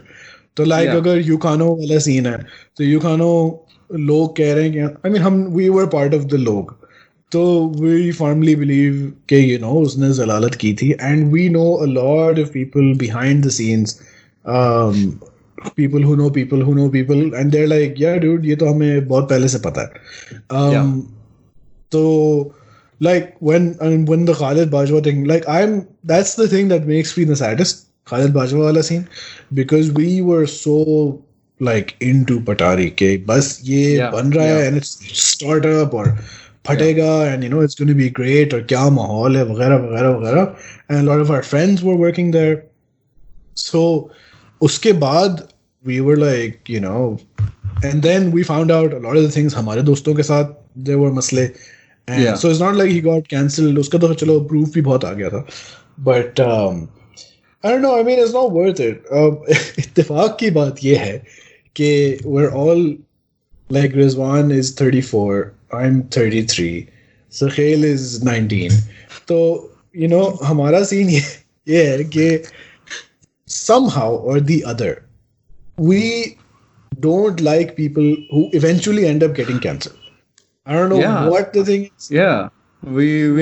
तो like अगर Yukhano वाला scene है, तो Yukhano लोग कह रहे हैं कि we were part of the लोग, तो we firmly believe कि उसने जलालत की थी, and we know a lot of people behind the scenes, people who know people, and they're like, yeah dude, ये तो हमें बहुत पहले से पता है. So like when the Khalid Bajwa thing, like that's the thing that makes me the saddest, Khalid Bajwa wala scene, because we were so like into Patari के बस ये बन रहा है and it's startup और फटेगा and it's going to be great और क्या माहौल है वगैरह, and a lot of our friends were working there. So उसके बाद we were like, and then we found out a lot of the things हमारे दोस्तों के साथ there were मसले, and so it's not like he got cancelled, उसका तो चलो proof भी बहुत आ गया था, but I don't know, it's not worth it. इत्तेफाक की बात ये है कि we're all like, Rizwan is 34, I'm 33, Sakhail is 19. So, हमारा scene ये है कि somehow or the other, we don't like people who eventually end up getting cancelled. I don't know what the thing is.
Yeah, we've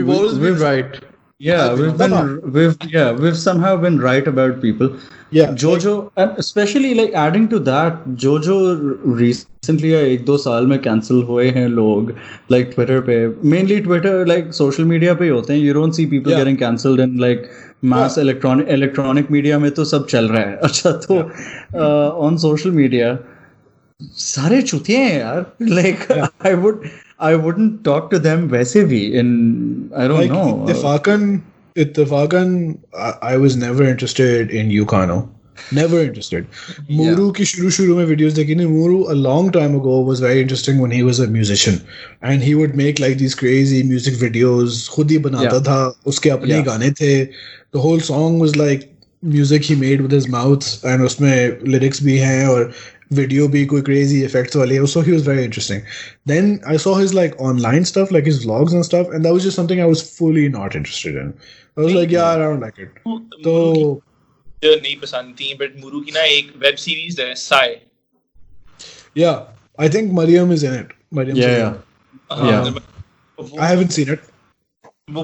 always been right. Yeah, we've somehow been right about people. Yeah, Jojo, and especially like adding to that, Jojo recently 1-2 साल में cancel हुए हैं लोग, like Twitter पे, mainly Twitter, like social media पे होते हैं. You don't see people getting cancelled in like mass electronic media में तो सब चल रहा है. अच्छा तो on social media सारे चुतिए हैं यार. Like I wouldn't talk to them वैसे भी in, I don't know.
इत्तेफाकन I was never interested in Yukhano. Never interested. Muru की शुरू में videos देखी नहीं. Muru a long time ago was very interesting when he was a musician, and he would make like these crazy music videos. खुद ही बनाता था, उसके अपने गाने थे. The whole song was like music he made with his mouth, and उसमें lyrics भी हैं और video bhi koi crazy effects wale. So he was very interesting. Then I saw his like online stuff, like his vlogs and stuff, and that was just something I was fully not interested in. I was like, I don't like it. So
नहीं पसंद थी, but Muru की ना एक web series है, Sai.
Yeah, I think Mariam is in it. I haven't seen it.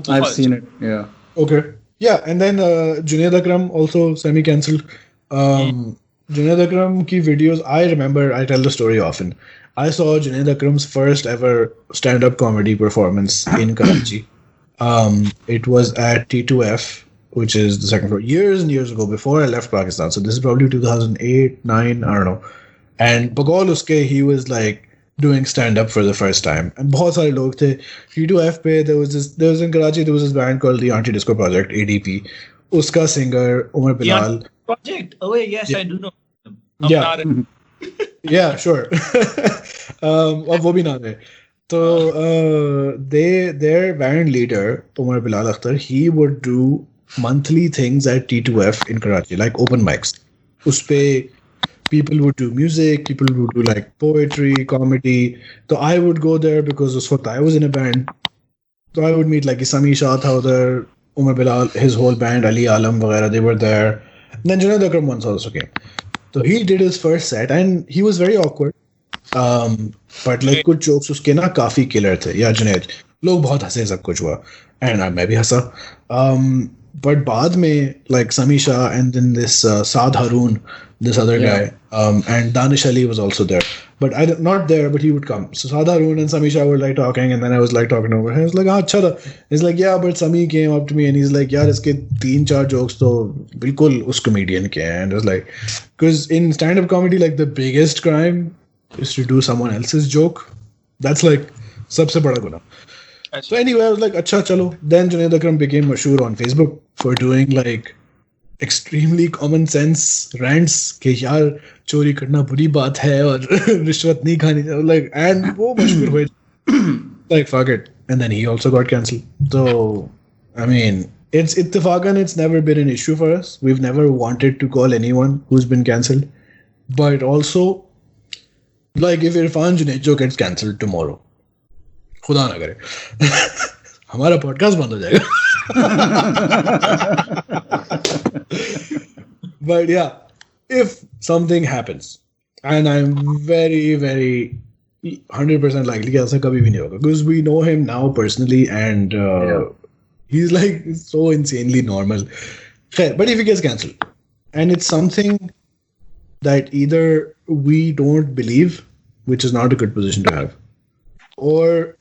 I've seen it. Yeah.
Okay. Yeah, and then Junaid Akram also semi-cancelled. Junaid Akram ki videos, I remember, I tell the story often. I saw Junaid Akram's first ever stand-up comedy performance in Karachi. It was at T2F, which is the second floor, years and years ago, before I left Pakistan. So this is probably 2008, 9, I don't know. And Bagol uske, he was like doing stand up for the first time, and बहुत सारे लोग थे. T2F पे there was in Karachi there was this band called the Anti-Disco Project ADP. उसका singer Umar Bilal.
Project. Oh yes, I do know.
Yeah. Yeah, sure. अब वो भी ना रहे. So their band leader Umar Bilal Akhtar, he would do monthly things at T2F in Karachi, like open mics. Uspe people would do music, people would do like poetry, comedy. So I would go there because us waqt I was in a band. So I would meet like Izaan Ishaq out there, Umar Bilal, his whole band, Ali Alam, वगैरह, they were there. And then Junaid Akram once also came. So he did his first set and he was very awkward. But like कुछ jokes उसके ना काफी killer थे. या जुनैद, लोग बहुत हंसे, सब कुछ हुआ. And मैं भी हंसा. But बाद में like Samisha and then this Saad Haroon, this other guy, and Danish Ali was also there. But not there, but he would come. So Saad Haroon and Samisha were like talking, and then I was like talking over him. I was like, अच्छा था. He's like, yeah, but Sami came up to me and he's like, यार इसके 3-4 jokes तो बिल्कुल उस comedian के हैं. And I was like, because in stand-up comedy, like the biggest crime is to do someone else's joke. That's like सबसे बड़ा गुनाह. So anyway, I was like, अच्छा चलो. Then Junaid Akram became mashhoor on Facebook for doing like extremely common sense rants कि यार चोरी करना बुरी बात है और रिश्वत नहीं खानी चाहिए. Like, and वो मशहूर हुए. Like fuck it. And then he also got cancelled. So I mean, it's ittifaqan, it's never been an issue for us. We've never wanted to call anyone who's been cancelled. But also, like if Irfan Junejo gets cancelled tomorrow, खुदा ना करे हमारा podcast बंद हो जाएगा. But yeah, if something happens, and I'm very, very 100% likely कि ऐसा कभी भी नहीं होगा, because we know him now personally, and he's like so insanely normal. But if he gets cancelled, and it's something that either we don't believe, which is not a good position to have, or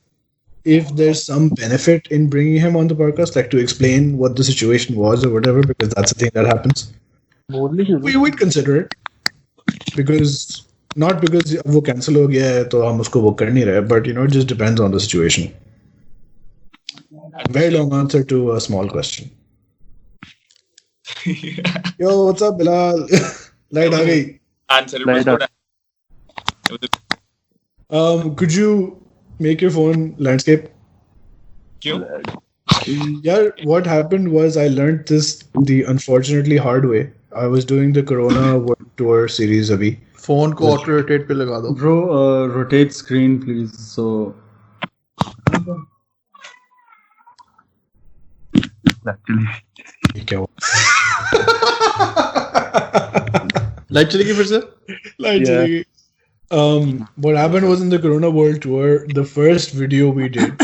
if there's some benefit in bringing him on the podcast, like to explain what the situation was or whatever, because that's the thing that happens, we would consider it. Because not because वो cancel हो गया है तो हम उसको book कर नहीं रहे, but you know, it just depends on the situation. Very long answer to a small question. Yo, what's up, Bilal? Light aa gayi.
Answer it was good.
Could you make your phone landscape?
क्यों?
Yeah, what happened was I learned this the unfortunately hard way. I was doing the Corona World Tour series abhi.
Phone को auto rotate पे लगा दो.
Bro, rotate screen please. So
Actually,
क्या हुआ?
Light चली गई फिर से.
Light चली गई. What happened was in the Corona World Tour, the first video we did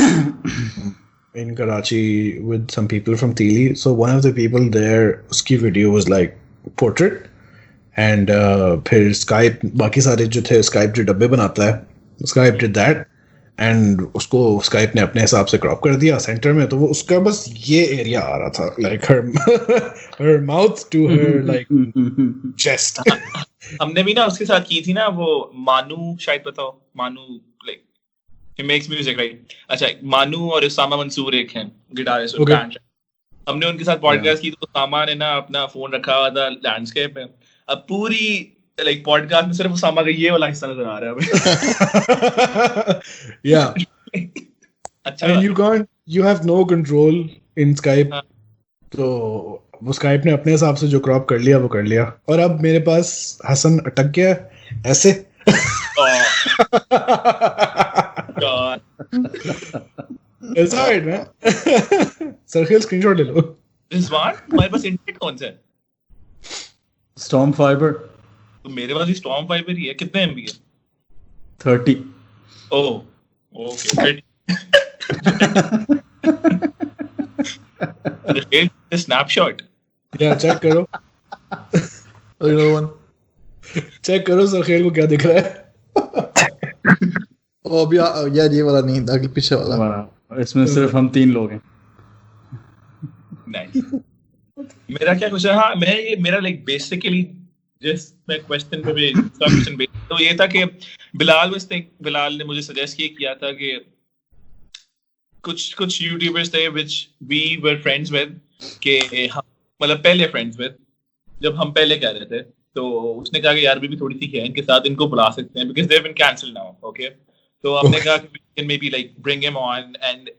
in Karachi with some people from Tili. So one of the people there, uski video was like portrait, and फिर Skype, बाकी सारे जो थे Skype जो डब्बे बनाता है, Skype did that, and उसको Skype ने अपने हिसाब से क्रॉप कर दिया सेंटर में, तो वो उसका बस ये एरिया आ रहा था, like her mouth to her like chest.
हमने भी ना उसके साथ की थी ना वो मानू, शायद बताओ मानू, like he makes music right. अच्छा, मानू और उसामा मंसूर एक हैं गिटारिस्ट और बैंड. हमने उनके साथ पॉडकास्ट की तो उसामा ने ना अपना फोन रखा हुआ था लैंडस्केप में. अब पूरी like पॉडकास्ट में सिर्फ उसामा का ये वाला हिस्सा नजर आ रहा है हमें.
Yeah. अच्छा. And you have no control in Skype. तो वो स्काइप ने अपने हिसाब से जो क्रॉप कर लिया वो कर लिया, और अब मेरे पास हसन अटक गया ऐसे. It's alright man. Sarkhel screenshot ले लो.
रिजवान, हमारे पास इंटरनेट कौन सा है?
Storm Fiber.
तो मेरे पास भी Storm Fiber ही है. कितने MB है?
30.
ओह, ओके. Snapshot.
Yeah, check करो.
Another one.
चेक करो सरखेल को क्या दिख रहा है.
ओ अभी यार ये वाला नहीं, आगे पीछे वाला.
इसमें सिर्फ हम 3 लोग हैं.
Nice. मेरा क्या क्वेश्चन, हाँ मैं ये मेरा like basically जिस मैं क्वेश्चन पे भी क्वेश्चन पे तो ये था कि बिलाल ने मुझे सजेस्ट किया था कि कुछ यूट्यूबर्स थे which we were friends with के हम मतलब पहले फ्रेंड्स विद जब हम पहले कह रहे थे तो उसने कहा कि यार भी थोड़ी सी है इनके साथ इनको बुला सकते हैं because they've been cancelled now okay तो हमने कहा कि we can maybe like bring him on and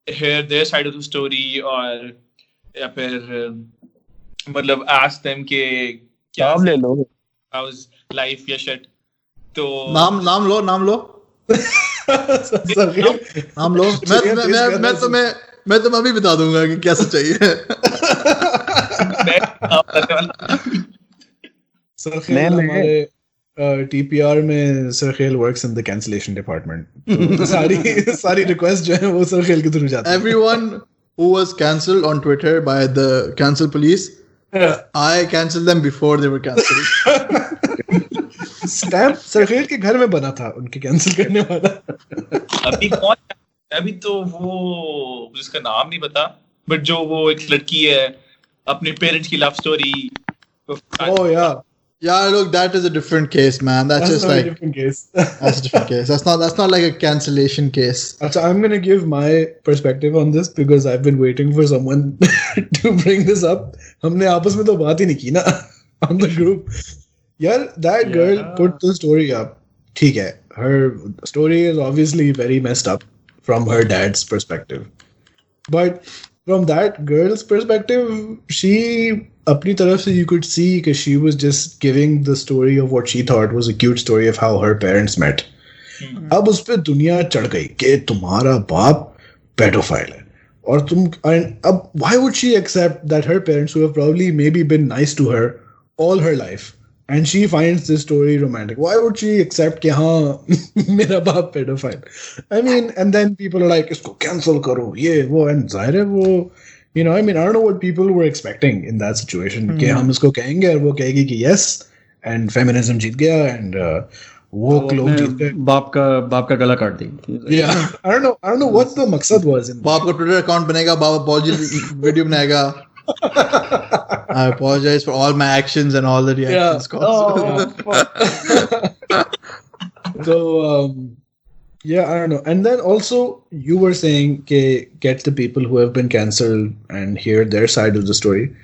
hear their side of the story और या फिर मतलब ask them के क्या
ले लो
how's life या shit तो
नाम लो नाम लो मैं तुम्हें अभी बता दूंगा कि क्या सच्चाई है
सरखेल हमारे TPR में Sarkhel works in the cancellation department सारी रिक्वेस्ट जो है वो सरखेल के थ्रू जाती है
everyone who was cancelled on Twitter by the cancel police I cancelled them before they were cancelled
stamp Sarkhel के घर में बना था उनके कैंसिल करने वाला
अभी तो वो जिसका नाम नहीं पता बट जो वो एक लड़की है अपने पेरेंट्स की love story
oh yeah
look that is a different case man that's just like
a different case
that's a different case that's not like a cancellation case
Achha, I'm going to give my perspective on this because I've been waiting for someone to bring this up हमने आपस में तो बात ही नहीं की ना on the group यार that girl put the story up ठीक है her story is obviously very messed up from her dad's perspective but from that girl's perspective she अपनी तरफ से you could see that she was just giving the story of what she thought was a cute story of how her parents met अब उस पे दुनिया चढ़ गई कि तुम्हारा बाप pedophile है और तुम अब why would she accept that her parents who have probably maybe been nice to her all her life and she finds this story romantic why would she accept कि हाँ मेरा बाप pedophile I mean and then people are like इसको cancel करो ये वो and जाहिर है वो you know I mean I don't know what people were expecting in that situation कि हम इसको कहेंगे और वो कहेगी कि yes and feminism जीत गया and वो लोग जीत गए
बाप का गला काट देंगे
yeah I don't know what the मकसद was in
बाप का Twitter account बनेगा बाप apology video बनाएगा I apologize for all my actions and all the reactions
so yeah I don't know and then also you were saying get the people who have been cancelled and hear their side of the story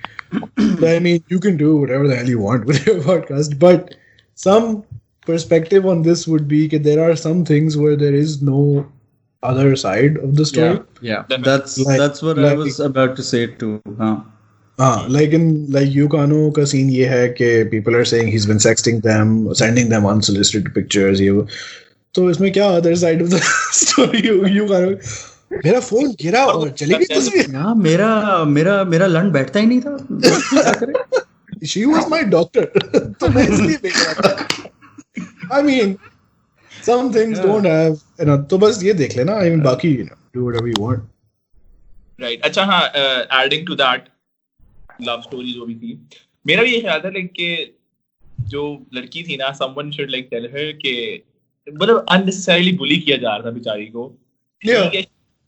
I mean you can do whatever the hell you want with your podcast but some perspective on this would be that there are some things where there is no other side of the story
that's what I was about to say too
like KuchKaho का scene ये है कि people are saying he's been sexting them sending them unsolicited pictures ये तो इसमें क्या other side of the story KuchKaho मेरा phone गिरा और चली गई तस्वीर
हाँ मेरा लंड बैठता ही नहीं था क्या करें
she was my doctor तो मैं इसलिए देख रहा था I mean some things don't have तो बस ये देख लेना I mean बाकी do whatever you want
right अच्छा हाँ adding to that love story जो भी थी मेरा भी ये ख्याल था लाइक कि जो लड़की थी ना someone should like tell her कि मतलब unnecessarily बुली किया जा रहा था बेचारी को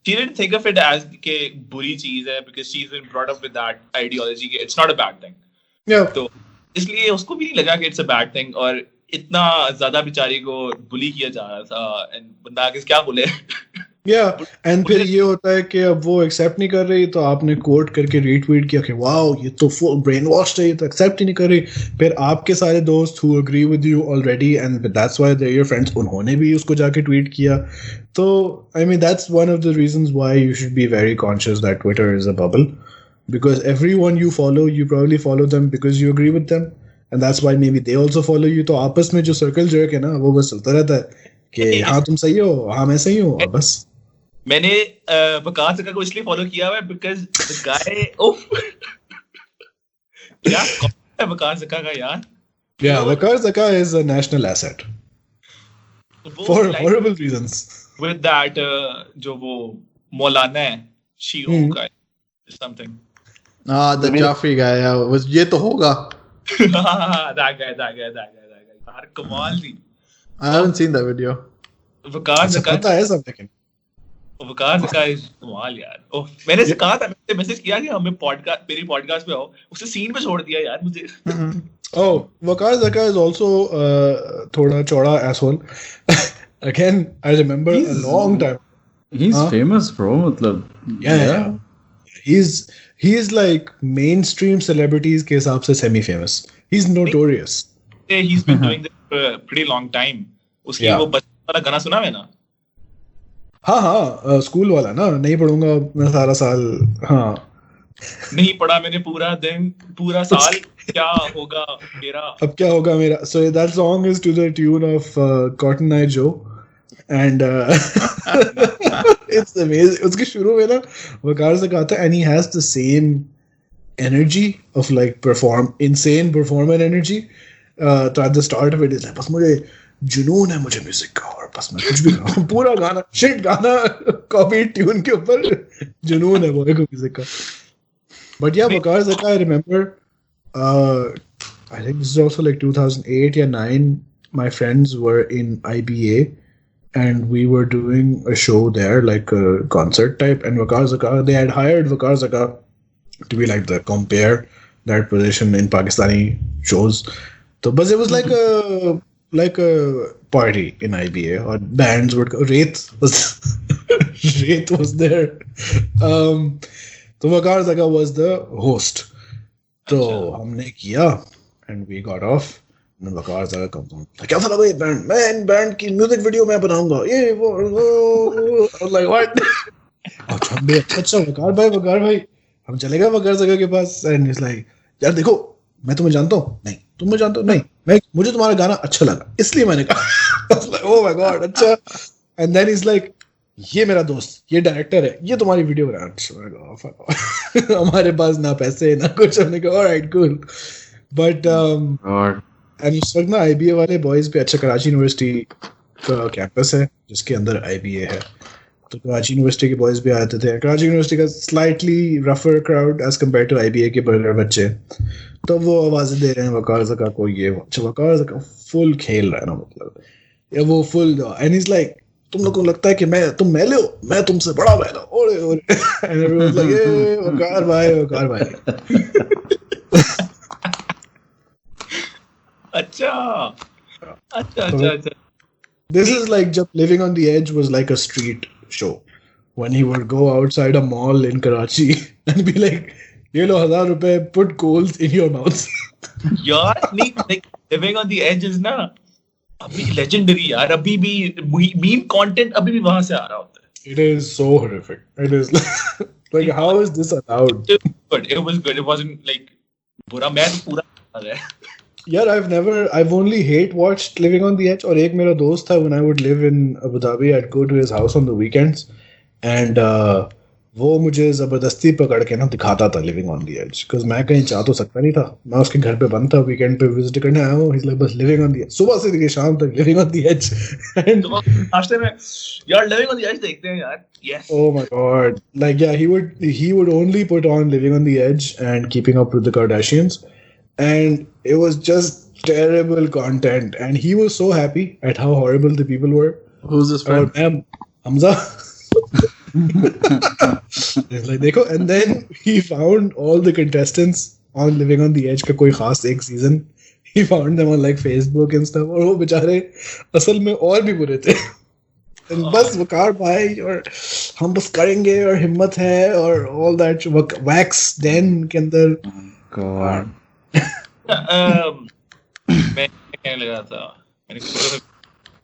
she didn't think of it as कि बुरी चीज है because she's been brought up with that ideology कि it's not a bad thing तो इसलिए उसको भी नहीं लगा कि it's a bad thing और इतना ज्यादा बेचारी को बुली किया जा रहा था एंड बंदा आगे क्या बोले
एंड फिर ये होता है कि अब वो एक्सेप्ट नहीं कर रही तो आपने कोट करके रीट्वीट किया कि वाओ ये तो फुल ब्रेन वॉश है ये तो एक्सेप्ट ही नहीं कर रही फिर आपके सारे दोस्त who agree with you already and that's why they are your friends उन्होंने भी उसको जाके ट्वीट किया तो I mean that's one of the reasons why you should be very conscious that Twitter is a bubble because everyone you follow you probably follow them because you agree with them and that's why maybe they also follow you तो आपस में जो circle jerk है ना वो बस चलता रहता है कि हाँ तुम सही हो हाँ मैं सही हूँ बस
मैंने वकार ज़का को इसलिए फॉलो किया हुआ है बिकॉज़ द गाय क्या है वकार ज़का का यार
Waqar Zaka is a national asset for horrible reasons
with that जो वो मौलाना है शियो का something
the Jafri guy was ये तो होगा
that guy यार कमाल थी
I haven't seen that video
वकार ज़का
पता है सब लेकिन
वकार ज़का इज कमाल यार मैंने से कहा था मैंने मैसेज किया कि हमें पॉडकास्ट मेरी पॉडकास्ट पे आओ उसने सीन पे छोड़ दिया यार मुझे
Oh, Waqar Zaka is also thoda choda asshole. Again, I remember a long time.
He's famous, bro. Matlab,
Yeah. He's like mainstream celebrities के हिसाब से semi famous. He's notorious.
He's been doing this for a pretty long time. उसकी वो बचपन वाला गाना सुना है ना?
हाँ स्कूल वाला ना, नहीं पढ़ूंगा मैं सारा साल. हाँ
नहीं पढ़ा मैंने पूरा दिन पूरा साल, क्या होगा मेरा,
अब क्या होगा मेरा. So that song is to the tune of Cotton Eye Joe and it's amazing. उसके शुरू में ना वकार से गाता है and he has the same energy of like insane performer energy. तो at the start of it is like बस मुझे जुनून है मुझे म्यूजिक का और बस मैं कुछ भी गाऊं. पूरा गाना शिट गाना कॉपी ट्यून के ऊपर जुनून है मुझे म्यूजिक का. But yeah, Waqar Zaka, I remember, I think this is also like 2008 or 9. My friends were in IBA and we were doing a show there, like a concert type. And Waqar Zaka, they had hired Waqar Zaka to be like the compare that position in Pakistani shows. So, but it was like a party in IBA, or bands would go. Wraith was there. So Waqar Zaka was the host. So हमने किया and we got off. And Waqar Zaka comes on. कैसा लगा ये band? मैं इन band की music video मैं बनाऊंगा. ये वो I was like what? अच्छा वकार भाई हम चलेगा वकार Zaka के पास. And he's like यार देखो मैं तुम्हें जानता हूँ. नहीं तुम मुझे जानते हो. नहीं मुझे तुम्हारा गाना अच्छा लगा इसलिए मैंने कहा. I was like oh my god अच्छा. And then he's like ये मेरा दोस्त ये डायरेक्टर है ये तुम्हारी वीडियो बना. हमारे पास ना पैसे ना कुछ. हमने कहा ऑलराइट कूल. बट एंड उस वक्त ना आईबीए वाले बॉयज पे अच्छा कराची यूनिवर्सिटी का कैंपस है जिसके अंदर आईबीए है. तो कराची यूनिवर्सिटी के बॉयज भी आते थे. कराची यूनिवर्सिटी का स्लाइटली रफर crowd as compared to IBA के बच्चे. तो वो आवाजें दे रहे हैं वकार ज़का को. ये अच्छा वकार ज़का फुल खेल रहा है ना, मतलब या वो फुल. एंड इज लाइक तुम लोग को लगता है कि तुम मेले हो, मैं तुमसे बड़ा मेला. ओरे and everyone's like ये वकार भाई.
अच्छा.
This is like जब Living on the Edge was like a street show when he would go outside a mall in Karachi and be like ये लो 1,000 रुपए, put goals in your mouth.
यार नहीं, like Living on the Edge is ना अभी legendary यार. अभी भी meme content अभी भी वहां से आ रहा होता है.
It is so horrific. It is like how is this allowed?
But it was good. It wasn't like बुरा. मैं पूरा आ रहा है.
यार I've only hate watched Living on the Edge. और एक मेरा दोस्त था when I would live in Abu Dhabi, I'd go to his house on the weekends and वो मुझे जबरदस्ती पकड़ के ना दिखाता था Living on the Edge because मैं कहीं जा तो सकता नहीं था. मैं उसके घर पे बंद था, वीकेंड पे विजिट करने आया हूँ. He's like बस Living on the Edge सुबह से लेके शाम तक Living on the Edge. And
नाश्ते में यार Living on the Edge देखते हैं यार. Yes.
Oh my god. Like yeah, he would only put on Living on the Edge and Keeping Up with the Kardashians. And it was just terrible content. And he was so happy at how horrible the people were.
Who's this friend?
Hamza. It's like देखो. And then he found all the contestants on Living on the Edge का कोई खास एक season. He found them on like Facebook and stuff. और वो बेचारे असल में और भी बुरे थे. And बस वकार भाई और हम बस करेंगे और हिम्मत है और all that wax den के अंदर.
God.
मैं कहने लगा था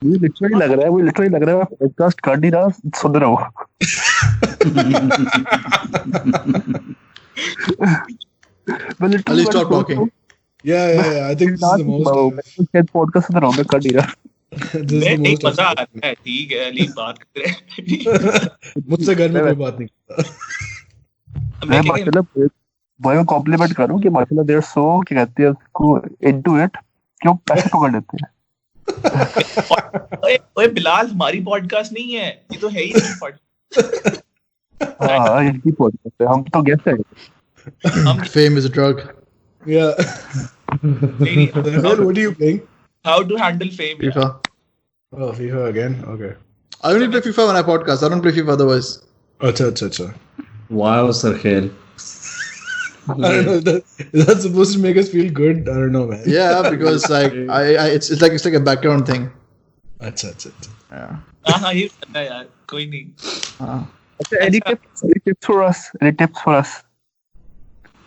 मुझे लिटरली लग रहा है पॉडकास्ट कर नहीं रहा, सुन रहा हूँ.
Ali, stop talking.
Yeah. I think this is the most.
Podcast सुन रहा हूँ, मैं कर नहीं रहा.
मैं एक मजा आता है. ठीक है अली बात कर रहे.
मुझसे घर में कोई बात नहीं करता.
मैं मतलब बॉय को कॉम्प्लीमेंट करूं कि माशाल्लाह देयर सो क्या कहते हैं उसको इनटू इट क्यों पैसे पकड़ लेते हैं.
ओए बिलाल हमारी पॉडकास्ट नहीं है, ये तो है ही नहीं पॉडकास्ट.
हां इनकी पॉडकास्ट है, हम तो गेस्ट हैं.
Fame is a drug.
Yeah. What are you playing?
How to handle fame?
FIFA.
Oh, FIFA again. Okay.
I only play FIFA when I podcast. I don't play FIFA otherwise.
अच्छा.
Wow, Sir Khail.
I don't know. That's supposed to make us feel good. I don't know, man.
Yeah, because like it's like a background thing.
अच्छा.
Yeah.
हाँ ये करना है यार कोई नहीं.
Any tips for us? Any tips for us?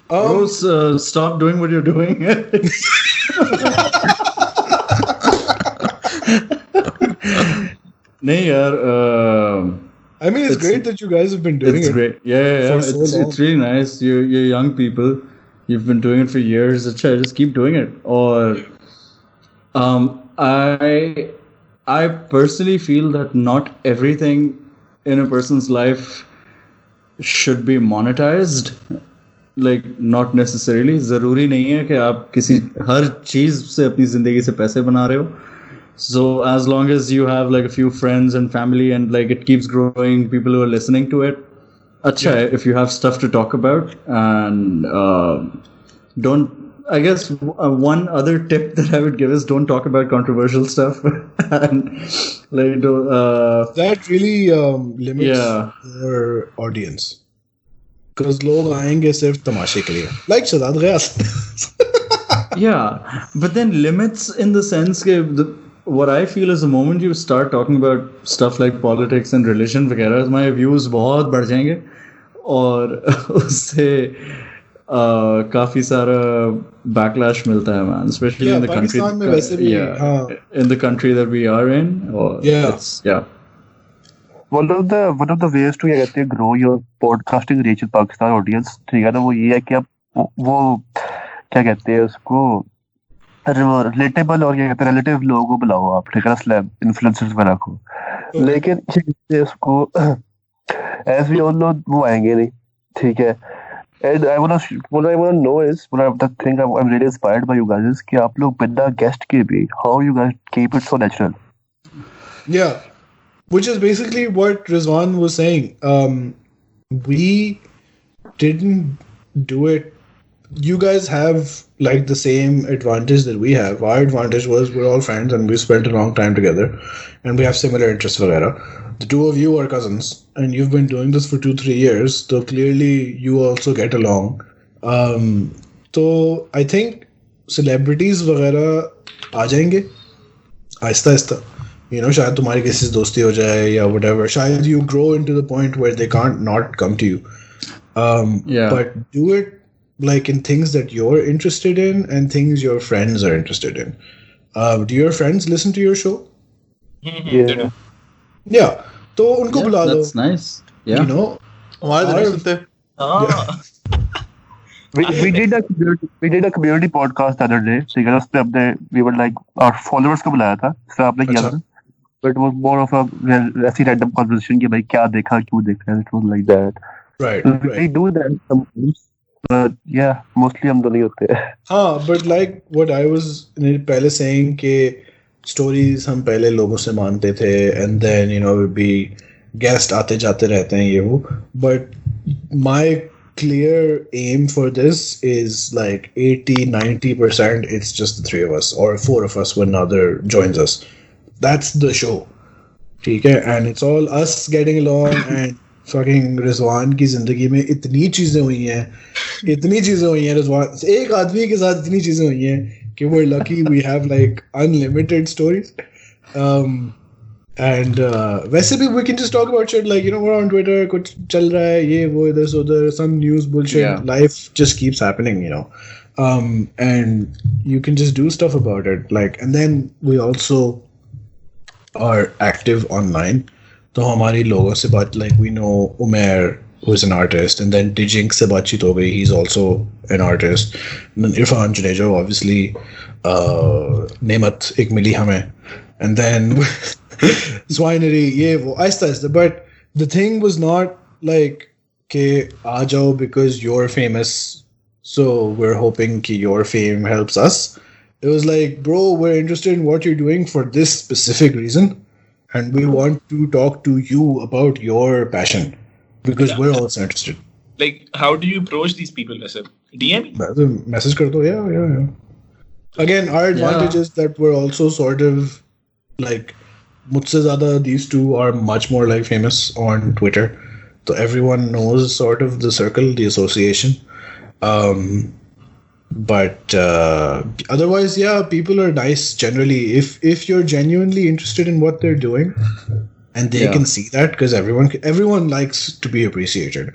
Bros, stop doing what you're doing. नहीं यार.
I mean, it's great that you guys have been doing it.
It's great. Yeah.
for so long.
It's really nice. You're young people. You've been doing it for years. Just keep doing it. Or, I personally feel that not everything in a person's life should be monetized. Like, not necessarily. ज़रूरी नहीं है कि आप किसी हर चीज़ से अपनी ज़िंदगी से पैसे बना रहे हो. So as long as you have like a few friends and family and like it keeps growing, people who are listening to it, acha hai, if you have stuff to talk about. And don't, I guess one other tip that I would give is don't talk about controversial stuff. And like
that really limits your audience. Because लोग आएंगे सिर्फ तमाशे के लिए. Like Shadad Ghayas.
Yeah, but then limits in the sense that what I feel is the moment you start talking about stuff like politics and religion वगैरह, my views बहुत बढ़ जाएंगे और उससे काफी सारा backlash मिलता है, man, especially in the country.
Pakistan में वैसे भी,
in the country that we are in. Or
One of the ways to grow your podcasting reach with Pakistan audience, ठीक है ना, वो ये है कि आप वो क्या कहते हैं उसको रिलेटेबल और क्या कहते हैं रिलेटिव लोगों को बुलाओ आप, ठीक है ना, स्लैब इन्फ्लुएंसर्स वगैरह को. लेकिन उसको एज वी ऑल नो वो आएंगे नहीं, ठीक है. And what I wanna know is, the thing I'm really inspired by you guys is कि आप लोग बिना गेस्ट के भी how you guys keep it so natural.
Yeah, which is basically what Rizwan was saying. We didn't do it. You guys have like the same advantage that we have. Our advantage was we're all friends and we spent a long time together and we have similar interests वगैरह. The two of you are cousins and you've been doing this for 2-3 years, so clearly you also get along. So I think celebrities वगैरह आ जाएंगे Aahista Aahista. You know, शायद तुम्हारी किसी से दोस्ती हो जाए या whatever. शायद you grow into the point where they can't not come to you. But do it like in things that you're interested in and things your friends are interested in. Do your friends listen to your show? Yeah. तो उनको बुला लो.
That's nice. Yeah.
You know,
हमारे तो नहीं सुनते.
We did a community podcast the other day. ठीक है, उसपे अपने we were like our followers को बुलाया था. उससे आपने किया था. But it was more of a ऐसी random conversation कि भाई क्या देखा, क्यों देखा. It was like that.
Right.
We do that sometimes. But yeah, mostly हम तो नहीं होते.
हाँ, but like what I was पहले saying कि stories हम पहले लोगों से मानते थे and then you know would be guest आते जाते रहते हैं ये वो. But my clear aim for this is like 80-90% it's just the three of us or four of us when another joins us. That's the show. ठीक है, and it's all us getting along and fucking Rizwan की जिंदगी में इतनी चीजें हुई हैं रिजवान एक आदमी के साथ इतनी चीजें हुई हैं कि we're lucky we have like unlimited stories. And वैसे भी we can just talk about shit like you know we're on Twitter, कुछ चल रहा है ये वो इधर से उधर, some news bullshit. Life just keeps happening, you know. And you can just do stuff about it, like, and then we also are active online. तो हमारी लोगों से बात, like we know Umair who is an artist, and then Dijink से बातचीत हो गई, he's also an artist. And then Irfan Junejo, obviously, नेमत एक मिली हमें, and then Swinery ये वो Aahista Aahista. But the thing was not like कि आ जाओ because you're famous, so we're hoping कि your fame helps us. It was like, bro, we're interested in what you're doing for this specific reason. And we want to talk to you about your passion because we're also interested.
Like, how do you approach these people? DM?
Message kar do, yeah. Again, our advantage is that we're also sort of like, mujhse zyada these two are much more like famous on Twitter. So everyone knows sort of the circle, the association. But otherwise, yeah, people are nice generally. If you're genuinely interested in what they're doing, and they can see that, because everyone likes to be appreciated.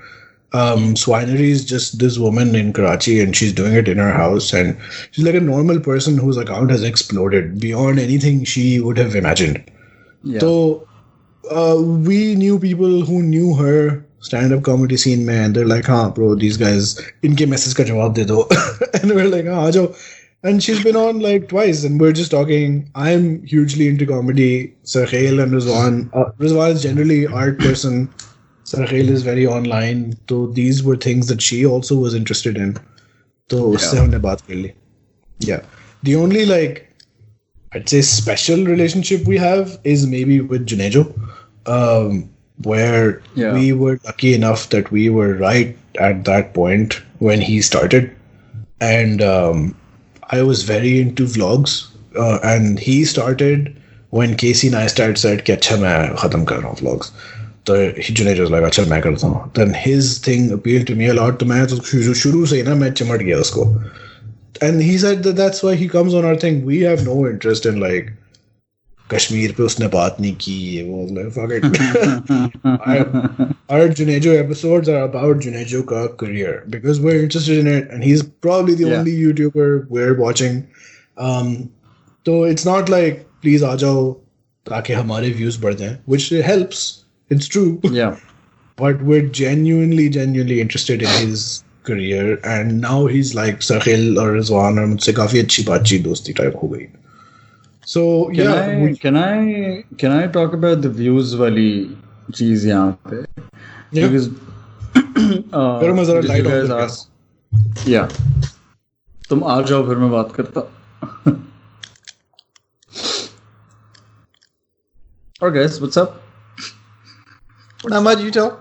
Swinery is just this woman in Karachi, and she's doing it in her house, and she's like a normal person whose account has exploded beyond anything she would have imagined. Yeah. So we knew people who knew her stand-up comedy scene, man. They're like, "Huh, bro, these guys, inke message ka jawab de do," and we're like, "Ah, aajao." And she's been on like twice, and we're just talking. I'm hugely into comedy. Sarkhail and Rizwan. Rizwan is generally art person. Sarkhail is very online. So these were things that she also was interested in. So usse humne baat kar li. Yeah. The only I'd say special relationship we have is maybe with Junejo, where we were lucky enough that we were right at that point when he started, and I was very into vlogs, and he started when Casey Neistat said कि अच्छा मैं खत्म कर रहा हूँ vlogs. So Junejo was like अच्छा मैं करता हूँ. Then his thing appealed to me a lot. तो मैं तो शुरू से ही ना मैं चिमट गया उसको. And he said that's why he comes on our thing. We have no interest in Kashmir pe usne baat nahi ki. Like, fuck it. Our Junejo episodes are about Junejo ka career because we're interested in it, and he's probably the only YouTuber we're watching. So it's not like please aa jao taaki hamare views badh jaye, which helps. It's true. Yeah. But we're genuinely interested in his career, and now he's like Sarkhail or Rizwan और मुझसे काफी अच्छी बातचीत दोस्ती type हो गई. So
can I talk about the views वाली चीज यहाँ पे? Because
फिर मैं जरा लाइट ऑन करता.
Yeah. तुम आ जाओ फिर मैं बात करता. Alright guys, what's up?
Not much, you tell.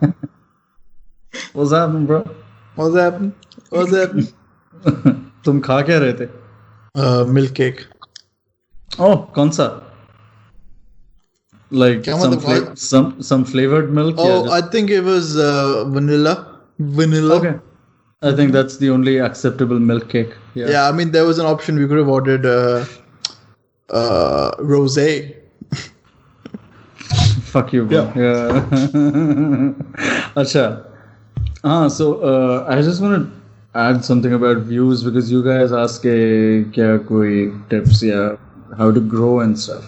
What's happening, bro?
What's happening?
तुम खा क्या रहे थे?
Milk cake.
Oh, कौन सा? Like some flavored milk?
Oh, I think it was vanilla.
Okay. I think that's the only acceptable milk cake.
Yeah, I mean there was an option we could have ordered rosé.
Fuck you, bro. Yeah. Acha. So I just want to add something about views because you guys ask kya koi tips how to grow and stuff.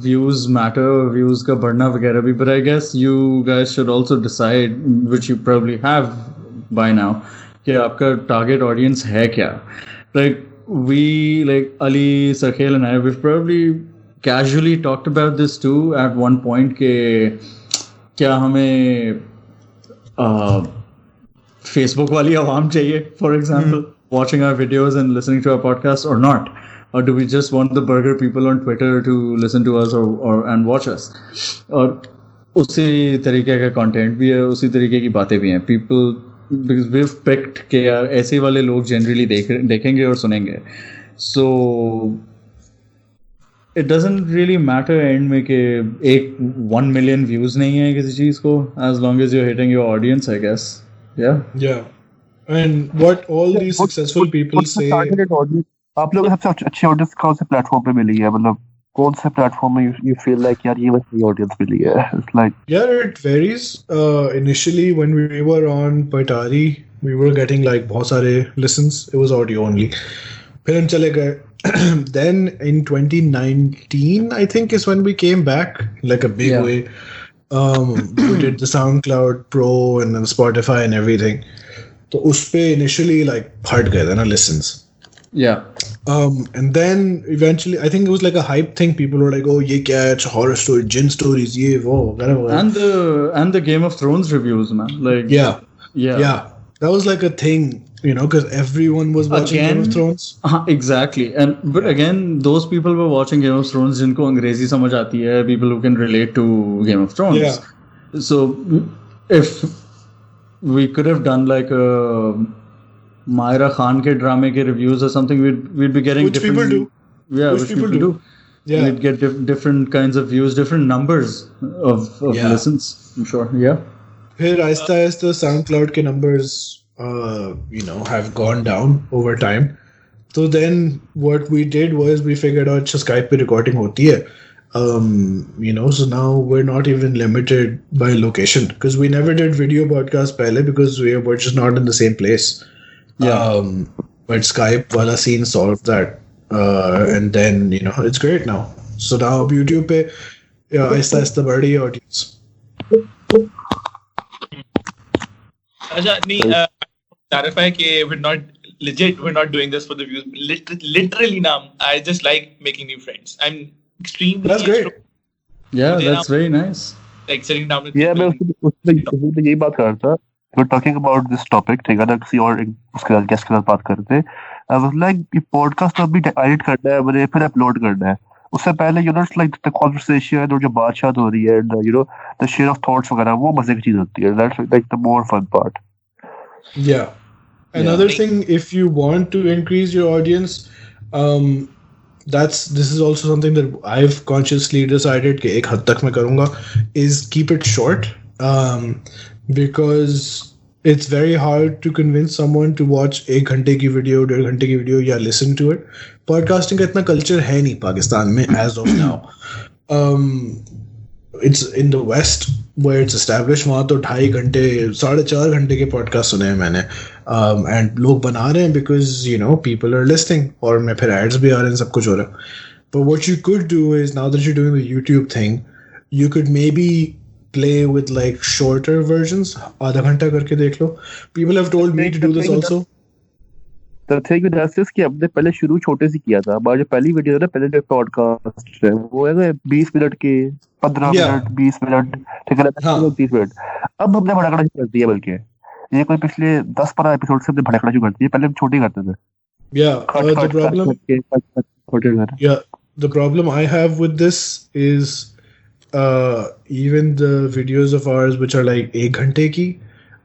Views matter, views ka badhna वगैरह भी, but I guess you guys should also decide, which you probably have by now, कि आपका target audience है क्या. Like Ali, Sarkhail and I, we've probably casually talked about this too at one point कि क्या हमें Facebook वाली आवाम चाहिए, for example, watching our videos and listening to our podcast or not? Or do we just want the burger people on Twitter to listen to us or and watch us? और उसी तरीके का content भी है, उसी तरीके की बातें भी हैं. People, because we've picked कि यार ऐसे वाले लोग generally देखेंगे और सुनेंगे. So it doesn't really matter end में कि 1 million views नहीं है किसी चीज को, as long as you're hitting your audience, I guess. Yeah.
And what all these successful people say.
आप लोगों को सबसे अच्छी ऑडियंस कौन से प्लेटफॉर्म पे मिली है? मतलब कौन से प्लेटफॉर्म में you feel like यार ये अच्छी ऑडियंस मिली है? It's like
it varies. Initially when we were on Patari, we were getting like बहुत सारे listens. It was audio only. फिर हम चले गए. Then in 2019, I think is when we came back like a big way. We did the SoundCloud Pro and then Spotify and everything. So उसपे initially like hard गए थे ना listens.
Yeah.
And then eventually, I think it was like a hype thing. People were like, "Oh, ye kya hai? It's a horror story, jinn stories, ye wo."
And the Game of Thrones reviews, man. Like
yeah. That was like a thing, because everyone was watching Game of Thrones.
Exactly. But again, those people were watching Game of Thrones जिनको अंग्रेजी समझ आती है, people who can relate to Game of Thrones.
Yeah.
So if we could have done like a Myra Khan ke drama ke reviews or something, we'd be getting
which
different
people do.
Yeah, which people do. Yeah. We'd get different kinds of views, different numbers of listens, I'm sure. Yeah.
फिर Aahista Aahista SoundCloud के numbers have gone down over time. So then what we did was we figured out अच्छा Skype पे recording होती है. So now we're not even limited by location because we never did video podcast pehle because we were just not in the same place.
Yeah.
But Skype wala scene solved that. And then, it's great now. So now YouTube pe aista aista बढ़ी audience.
अच्छा नहीं clarify कि we're not doing this for the views. Literally now I just like making new friends. I'm extremely
That's great.
Yeah, that's very nice.
Like sitting down with
Yeah, मैं
people.
उसमें यही बात कर रहा था. We're talking about this topic. ठीक है ना, किसी और उसके साथ गेस्ट के साथ बात करते. I was like, ये podcast अभी edit करना है, मैंने फिर upload करना है. उससे पहले it's like the conversation और जो बातचीत हो रही है, the share of thoughts वगैरह, वो मजे की चीज होती है. That's like the more fun part.
Yeah. Another thing, if you want to increase your audience, this is also something that I've consciously decided कि एक हद तक मैं करूँगा, is keep it short, because it's very hard to convince someone to watch 1 घंटे की video, 1.5 घंटे की वीडियो या listen to it. Podcasting का इतना culture है नहीं पाकिस्तान में as of now. It's in the West where it's established. वहाँ तो 2.5 घंटे 4.5 घंटे के पॉडकास्ट सुने हैं मैंने, and लोग बना रहे हैं because people are listening, और मैं फिर ads भी आ रहे हैं, सब कुछ हो रहा है. But what you could do is, now that you're doing the YouTube thing, you could maybe play with like shorter versions. आधा घंटा करके देख लो. People have told me to do this also.
The thing with us is कि हमने पहले शुरू छोटे से किया था. हमारी जो पहली वीडियो है ना, पहले जो पॉडकास्ट है वो है 20 मिनट के, 15 मिनट, 20 मिनट, ठीक है ना, 30 मिनट. अब हमने भड़कना शुरू कर दिया, बल्कि ये कोई पिछले 10-15 एपिसोड से हमने भड़कना शुरू कर दिया. पहले हम छोटे करते थे.
The problem I have with this is even the videos of ours which are like 1 घंटे की,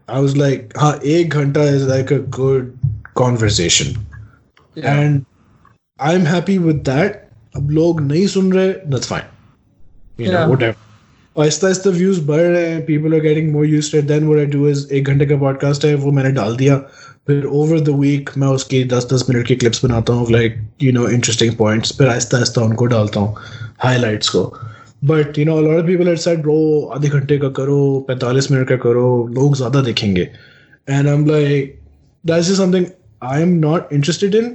I was like, 1 घंटा is like a good conversation, and I'm happy with that. अब लोग नहीं सुन रहे, that's fine, whatever. Aahista Aahista views बढ़ रहे हैं, people are getting more used to it. Then what I do is 1 घंटे का पॉडकास्ट है, वो मैंने डाल दिया, फिर over the week मैं उसकी 10-10 मिनट की क्लिप्स बनाता हूँ, like interesting points, फिर आहिस्ता आहिस्ता उनको डालता हूँ, highlights को. But a lot of people have said, bro, आधे घंटे का करो, 45 मिनट का करो, लोग ज्यादा देखेंगे. And I'm like, that's just something I'm not interested in.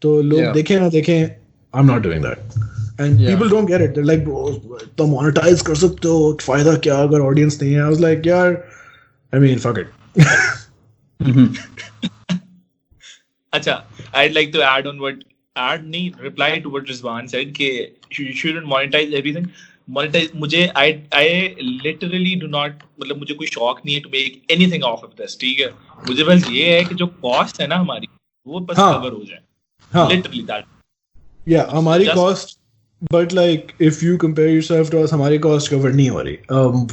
तो लोग देखें ना देखें, I'm not doing that. And people don't get it. They're like, bro, तो monetize कर सकते हो, फायदा क्या अगर audience नहीं है? I was like, यार, I mean, fuck it.
अच्छा, I'd like to reply to what Rizwan said कि you shouldn't monetize everything. I literally do not, मतलब मुझे कोई शौक नहीं है to make anything off of this, ठीक है. मुझे बस ये है कि जो cost है ना हमारी, वो बस cover हो जाए. Literally that.
Yeah, हमारी cost, but like if you compare yourself to us, हमारी cost cover नहीं हो रही.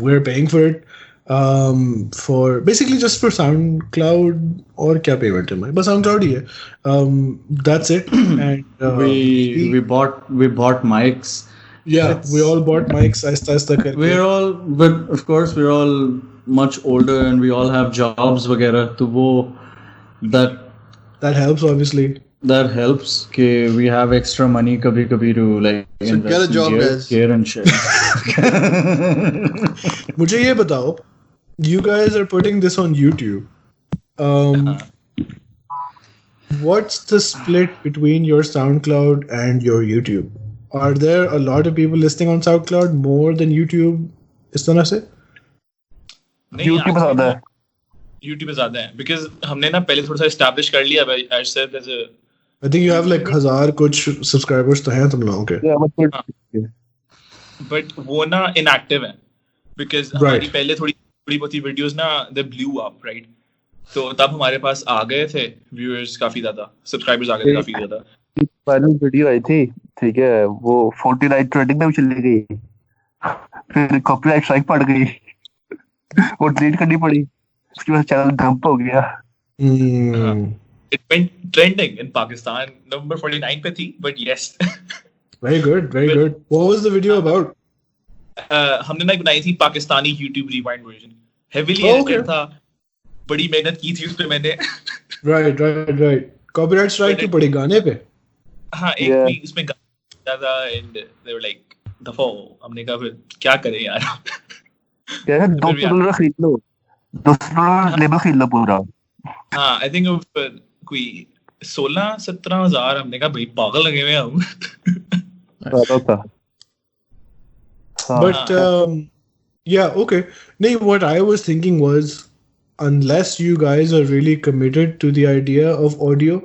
We're paying for it, for basically just for SoundCloud, और क्या payment है हमारी, बस SoundCloud ही है. That's it. And
we bought mics.
Yeah, we all bought mics aista karke.
But of course we're all much older and we all have jobs वगैरह, तो वो
that helps obviously.
That helps कि we have extra money कभी to like
so get a job, guys.
Gear and shit.
मुझे ये बताओ, you guys are putting this on YouTube. What's the split between your SoundCloud and your YouTube? Are there a lot of people listening on SoundCloud more than YouTube? इस तरह से?
YouTube पे ज़्यादा है.
YouTube पे ज़्यादा है because हमने ना पहले थोड़ा सा establish कर लिया. I said there's a.
I think you have like 1000 कुछ subscribers तो हैं तुम लोगों के.
Yeah,
but वो ना inactive है because हमारी पहले थोड़ी बहुत ही videos ना they blew up, right? तो तब हमारे पास आ गए थे viewers काफी ज़्यादा, subscribers आ गए थे काफी ज़्यादा.
पहली वीडियो आई थी, ठीक है, वो 49 ट्रेंडिंग में भी चली गई, फिर कॉपीराइट स्ट्राइक पड़ गई, वो डिलीट करनी पड़ी, उसके बाद चैनल डंप हो गया.
It went trending in Pakistan, number 49 पे थी, but yes.
Very good. What was the video about?
हमने ना बनाई थी Pakistani YouTube rewind version. heavily edited था, बड़ी मेहनत की थी उस पे मैंने.
Right. Copyright strike क्यों पड़ी गाने पे?
हाँ, एक भी इसमें गाना था and they were like दफा हो. हमने कहा फिर क्या करें यार.
क्या है $200 खरीद लो, $200 लेबल खरीद लो पूरा.
हाँ, I think कोई 16-17 हज़ार. हमने कहा भाई पागल लगे हुए हम.
But yeah, okay. No, what I was thinking was, unless you guys are really committed to the idea of audio,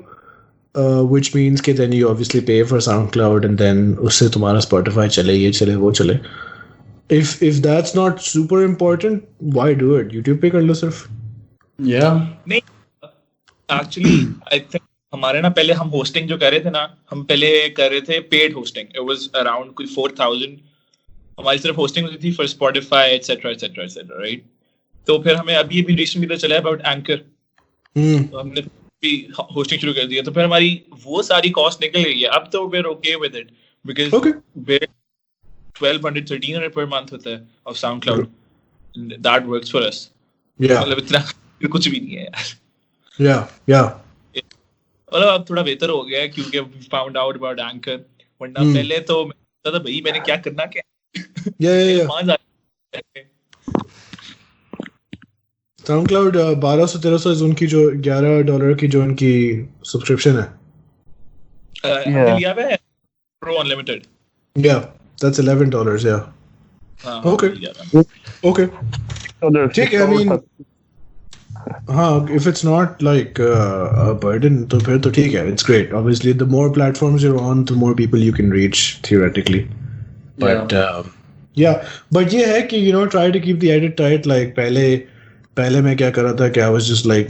which means that then you obviously pay for SoundCloud and then usse tumhara Spotify chale, ye chale, wo chale. If that's not super important, why do it? YouTube पे कर लो सिर्फ.
Yeah.
नहीं, actually I think हमारे ना पहले हम hosting जो कर रहे थे ना, हम पहले कर रहे थे paid hosting. It was around कोई 4,000. हमारी सिर्फ hosting होती थी for Spotify etc, right? तो फिर हमें अभी recently पता चला about Anchor. तो हमने भी hosting शुरू कर दिया. तो फिर हमारी वो सारी cost निकल गई है. अब तो we're okay with it because we're 1,200-1,300 per month होता है of SoundCloud. And that works for us.
Yeah.
मतलब इतना कुछ भी नहीं है यार.
Yeah.
मतलब अब थोड़ा बेहतर हो गया है क्योंकि we found out about Anchor. वरना पहले तो मैं था भाई मैंने क्या करना क्या.
Yeah. SoundCloud 1200-1300 उनकी जो $11 की जो उनकी सब्सक्रिप्शन है.
हमने लिया है Pro Unlimited.
Yeah, that's $11. Yeah. Okay. ठीक है. I mean, हाँ, if it's not like a burden, तो फिर तो ठीक है. It's great. Obviously, the more platforms you're on, the more people you can reach theoretically. But yeah, but ये है कि try to keep the edit tight. Like पहले मैं क्या कर रहा था कि I was just like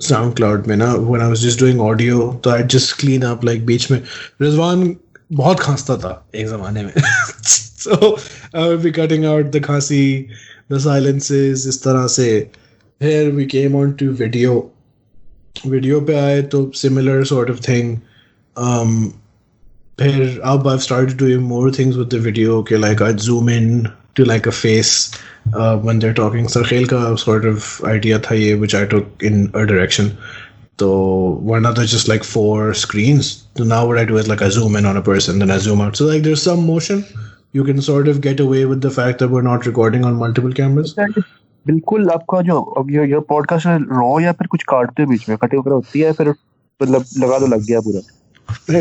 SoundCloud में ना, when I was just doing audio, तो I just clean up like बीच में. रिजवान बहुत खांसता था एक ज़माने में. So I would be cutting out the खांसी, the silences, इस तरह से. Here we came on to video पे आए तो similar sort of thing. फिर अब I've started doing more things with the video. Okay, like I'd zoom in to like a face when they're talking. Sarkhel ka sort of idea tha ye, which I took in a direction. So one other just like 4 screens. So now what I do is like I zoom in on a person, then I zoom out. So like there's some motion. You can sort of get away with the fact that we're not recording on multiple cameras.
बिल्कुल. आपका जो अब ये podcast raw या फिर कुछ काटते हो बीच में, कटे ऊपर होती है, फिर मतलब लगा दो, लग गया पूरा.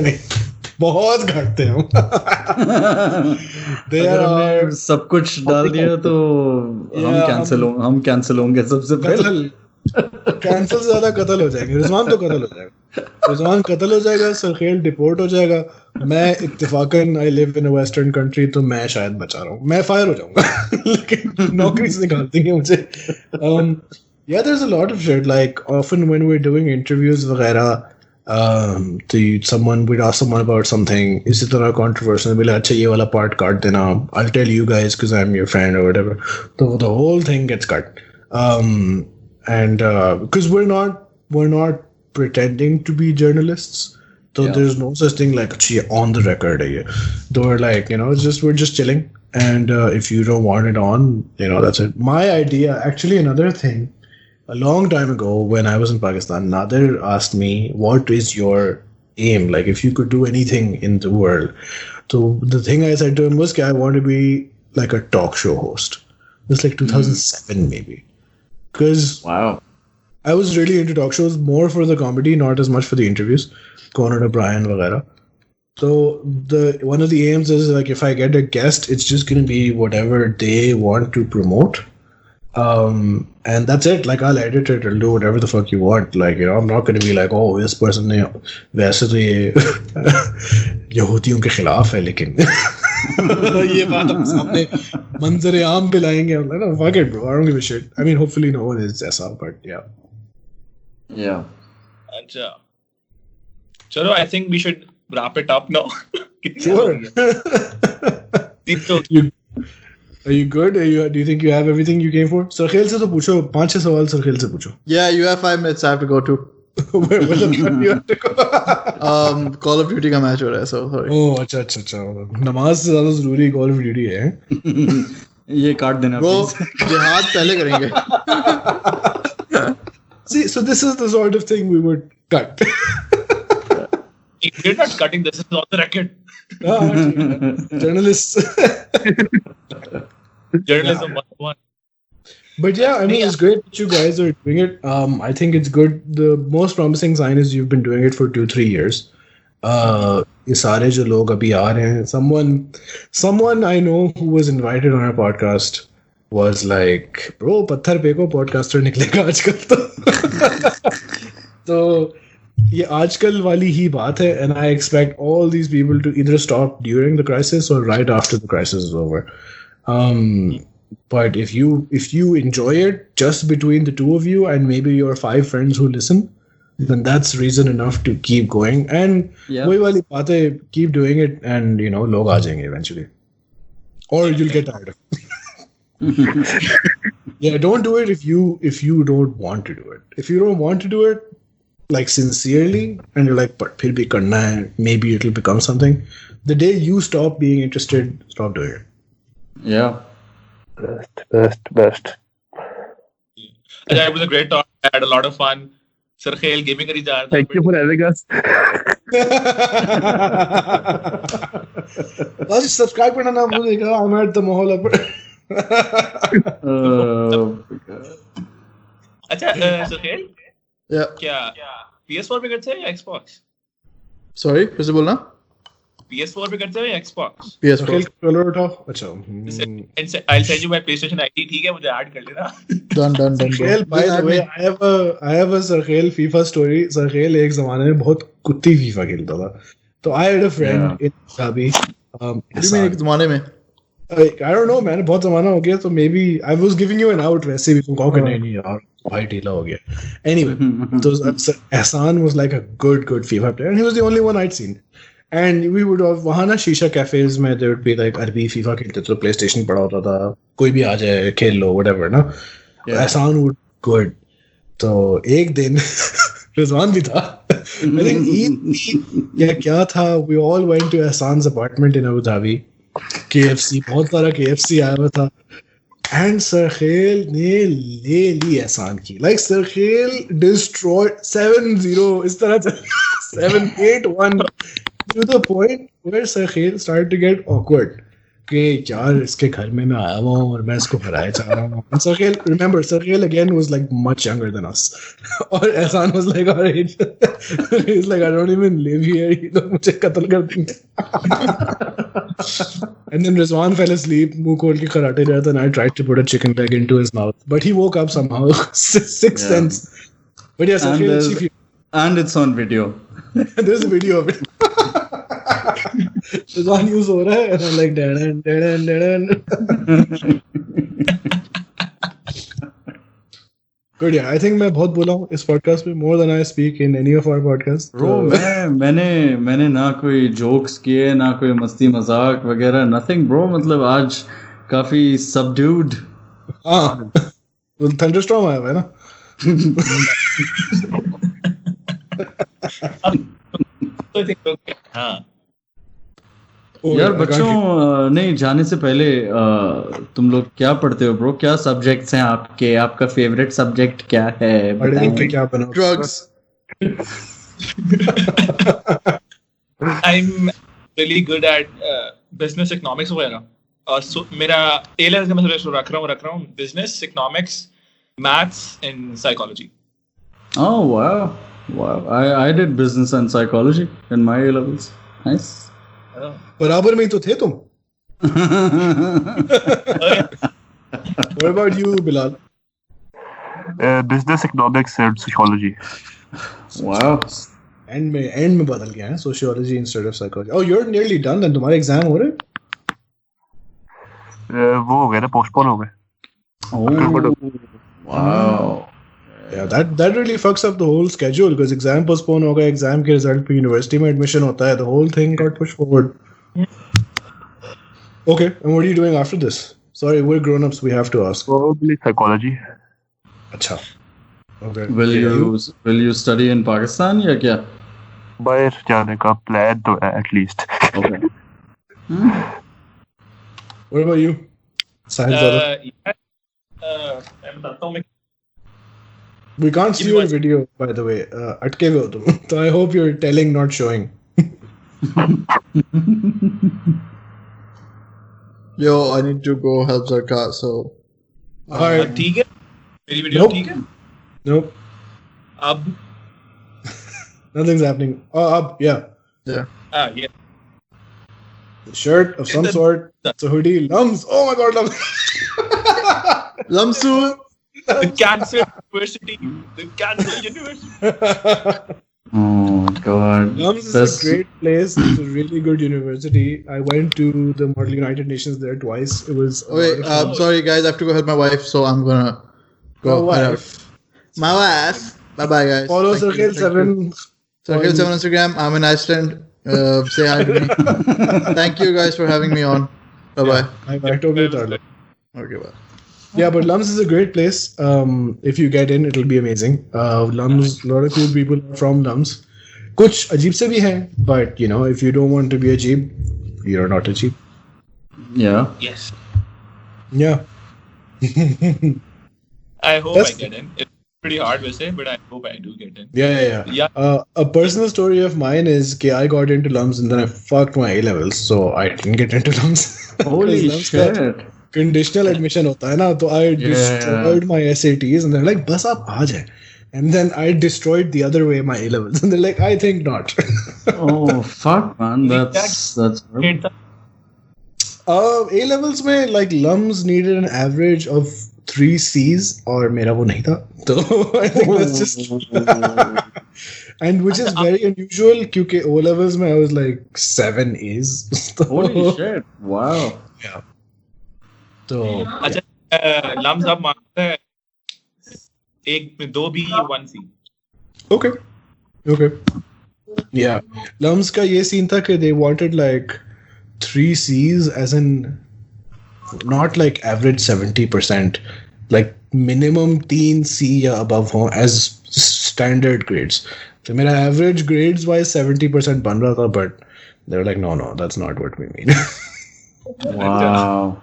नहीं बहुत घटते हैं.
अगर हमने सब कुछ डाल दिया तो हम कैंसिल होंगे सबसे पहले.
कैंसिल से ज्यादा कत्ल हो जाएंगे. रिजवान तो कत्ल हो जाएगा. रिजवान कत्ल हो जाएगा. सरखेल डिपोर्ट हो जाएगा. मैं इत्तेफाकन I live in a western country, तो मैं शायद बचा रहा हूँ. मैं फायर हो जाऊंगा. लेकिन नौकरी से निकाल देंगे मुझे. Yeah, there's a lot of shit. Like often when we're doing interviews वगैरह, we'd ask someone about something, इसी तरह controversial, be like, अच्छा ये वाला part काट देना, I'll tell you guys because I'm your friend or whatever. So the whole thing gets cut. And because we're not pretending to be journalists, so there's no such thing like on the record. Though we're like, we're just chilling, and if you don't want it on, that's it. My idea, actually, another thing. A long time ago, when I was in Pakistan, Nadir asked me, what is your aim? Like, if you could do anything in the world. So the thing I said to him was, I want to be like a talk show host. It was like 2007 maybe. Because I was really into talk shows, more for the comedy, not as much for the interviews. Conan O'Brien, वगैरह. So one of the aims is like, if I get a guest, it's just going to be whatever they want to promote. And that's it. Like, I'll edit it, I'll do whatever the fuck you want. Like, I'm not going to be like, oh, this person वैसे तो ये यहूदियों के खिलाफ है, लेकिन ये बात हम सामने मंजर आम पे लाएंगे. I'm like, no, fuck it, bro. I don't give a shit. I mean, hopefully no one is ऐसा, but yeah.
अच्छा, चलो, I think we should wrap it up now.
Sure. Are you good? Do you think you have everything you came for? Sarkhel से तो पूछो, 5-6 सवाल Sarkhel से पूछो.
Yeah, you have 5 minutes. I have to go too.
Where you have to go?
Call of Duty का match हो रहा है, so sorry.
Oh, अच्छा. नमाज से ज़्यादा ज़रूरी Call of Duty है.
ये काट देना
वो
please.
जिहाद पहले करेंगे.
See, so this is the sort of thing we would cut.
We're not cutting this. It's on the record.
Journalists.
Journalism 101.
But yeah, I mean, it's great that you guys are doing it. I think it's good. The most promising sign is you've been doing it for 2-3 years. ये सारे जो लोग अभी आ रहे हैं, someone I know who was invited on our podcast was like, bro, पत्थर फेंको, podcaster निकलेगा आजकल तो. तो ये आजकल वाली ही बात है, and I expect all these people to either stop during the crisis or right after the crisis is over. But if you enjoy it just between the two of you and maybe your 5 friends who listen, then that's reason enough to keep going. And वही वाली बात है, keep doing it and you know लोग आ जाएंगे eventually, or you'll get tired of it. Yeah, don't do it if you don't want to do it. If you don't want to do it like sincerely and you're like but फिर भी करना है, maybe it'll become something. The day you stop being interested, stop doing it.
Yeah.
Best.
It was a great talk. I had a lot of fun. Sarkhail giving a jar.
Thank you for having us.
बस subscribe करना ना भूलिएगा. I'm at the Mohalla पर.
अच्छा Sarkhail, क्या PS4 पे करते हैं या Xbox?
Sorry, फिर से बोलना.
PS4 पे करते हो या Xbox?
PS4.
कलर उठाओ. अच्छा.
I'll send you my PlayStation ID. ठीक है, मुझे ऐड कर लेना.
Done.
Sarkhail, by the way, I have a Sarkhail FIFA story. Sarkhail एक ज़माने में बहुत कुत्ती FIFA खेलता था. तो I had a friend in Dhabi.
एक ज़माने में.
I don't know, man. बहुत ज़माना हो गया, तो maybe I was giving you an out वैसे भी तुम कहो कि नहीं यार भाई ढीला हो गया. Anyway, so Izaan was like a good FIFA player, and he was the only one I'd seen. And we would have वहाँ ना शीशा कैफेज में there would be like अरबी फीफा खेलते तो PlayStation पड़ा होता था, कोई भी आ जाए खेल लो whatever ना. एहसान would good. तो एक दिन रिजवान भी था. I think ईद या क्या था, we all went to एहसान's apartment in Abu Dhabi. KFC, बहुत सारा KFC आया हुआ था. And Sarkhail ने ले ली एहसान की. Like Sarkhail destroyed 7-0 इस तरह 7-8-1 to the point where Sarkhail started to get awkward. कि यार इसके घर में मैं आया हुआ हूँ और मैं इसको हराया चाह रहा हूँ. And Sarkhail again was like much younger than us. और एहसान was like our age. He's like, I don't even live here. ये लोग मुझे कत्ल कर देंगे. And then Rizwan fell asleep, मुंह खोल के खराटे रहा था, and I tried to put a chicken leg into his mouth, but he woke up somehow. Sixth sense. But yes,
and it's on video.
There's a video of it. Rizwan use हो रहा है, and I'm like dan. Good, yeah. I think मैं बहुत बोला हूँ इस podcast में, more than I speak in any of our podcasts.
Bro, मैंने ना कोई jokes किए, ना कोई मस्ती मजाक वगैरह, nothing bro. मतलब आज काफी subdued.
हाँ, thunderstorm आया हुआ है ना.
हाँ.
यार बच्चों, नहीं जाने से पहले तुम लोग क्या पढ़ते हो ब्रो? क्या सब्जेक्ट्स हैं आपके? आपका फेवरेट सब्जेक्ट क्या है?
क्या बना?
Drugs.
I'm really good at business economics वगैरह. So मेरा A-level का मैं सब्जेक्ट रख रहा हूँ business economics, maths and psychology.
Oh wow. I did business and psychology in my A-levels. Nice.
बराबर में ही तो थे तुम. What about you, Bilal?
Business economics and sociology.
Wow.
End में बदल गया है, sociology instead of psychology. Oh, you're nearly done then. तुम्हारे एग्जाम हो रहे?
वो हो गया ना, postpone हो गए.
Oh. Wow.
Yeah, that really fucks up the whole schedule because exam postpone होगा, exam के result पे university में admission होता है, the whole thing got pushed forward. Okay, and what are you doing after this? Sorry, we're grown-ups, we have to ask.
Probably psychology.
अच्छा. Okay.
Will
you study in Pakistan या क्या?
बाहर जाने का plan तो है at least.
Okay.
What about you? साहिल ज़रा
मैं बताता हूँ.
we can't see your video by the way. अटके हुए हो तुम. So I hope you're telling not showing.
Yo, I need to go help Zarka, so
Alright.
ठीक है. मेरी वीडियो
Nope.
ठीक है.
Nope.
अब
Nothing's happening. Oh, up. Yeah.
yeah.
yeah.
The shirt of some sort. It's a hoodie. Lums. Oh my god, Lums.
Lamsu.
The Cancer University. The Cancer University.
Oh God.
Lums is a great place. It's a really good university. I went to the Model United Nations there twice. It was.
Wait, sorry guys, I have to go help my wife, so I'm gonna go. My wife. Bye bye guys.
Follow Circle7.
Circle7 on Instagram. I'm in Iceland. Say hi to me. Thank you guys for having me on. Bye bye.
I totally thought.
Okay, bye.
Yeah, but Lums is a great place. If you get in, it'll be amazing. Lums, a lot of cool people are from Lums. Kuch ajeeb se bhi hai, but you know, if you don't want to be ajeeb, you're not ajeeb.
Yeah.
Yes.
Yeah.
I hope I get in. It's pretty hard to say, but I hope I do get in.
Yeah. A personal story of mine is that I got into Lums and then I fucked my A levels, so I didn't get into Lums.
Holy shit.
Conditional admission hota hai na, so I destroyed my SATs and they're like, bas aap aa jaye. And then I destroyed the other way my A levels and they're like, I think not.
Oh fuck man, that's
Hate that.
A levels mein like Lums needed an average of 3 C's और मेरा वो नहीं था, तो I think that's just and which is very unusual क्योंकि O levels में I was like 7 A's.
Holy shit! Wow.
Yeah. तो
अच्छा लम्स अब मांगता है 2 B 1 C.
Okay. Yeah. Lums का ये सीन था कि they wanted like 3 C's as in not like average 70%, like minimum 3 C या above हो as standard grades. So मेरा average grades wise 70% बन रहा था, but they were like no, that's not what we mean.
Wow.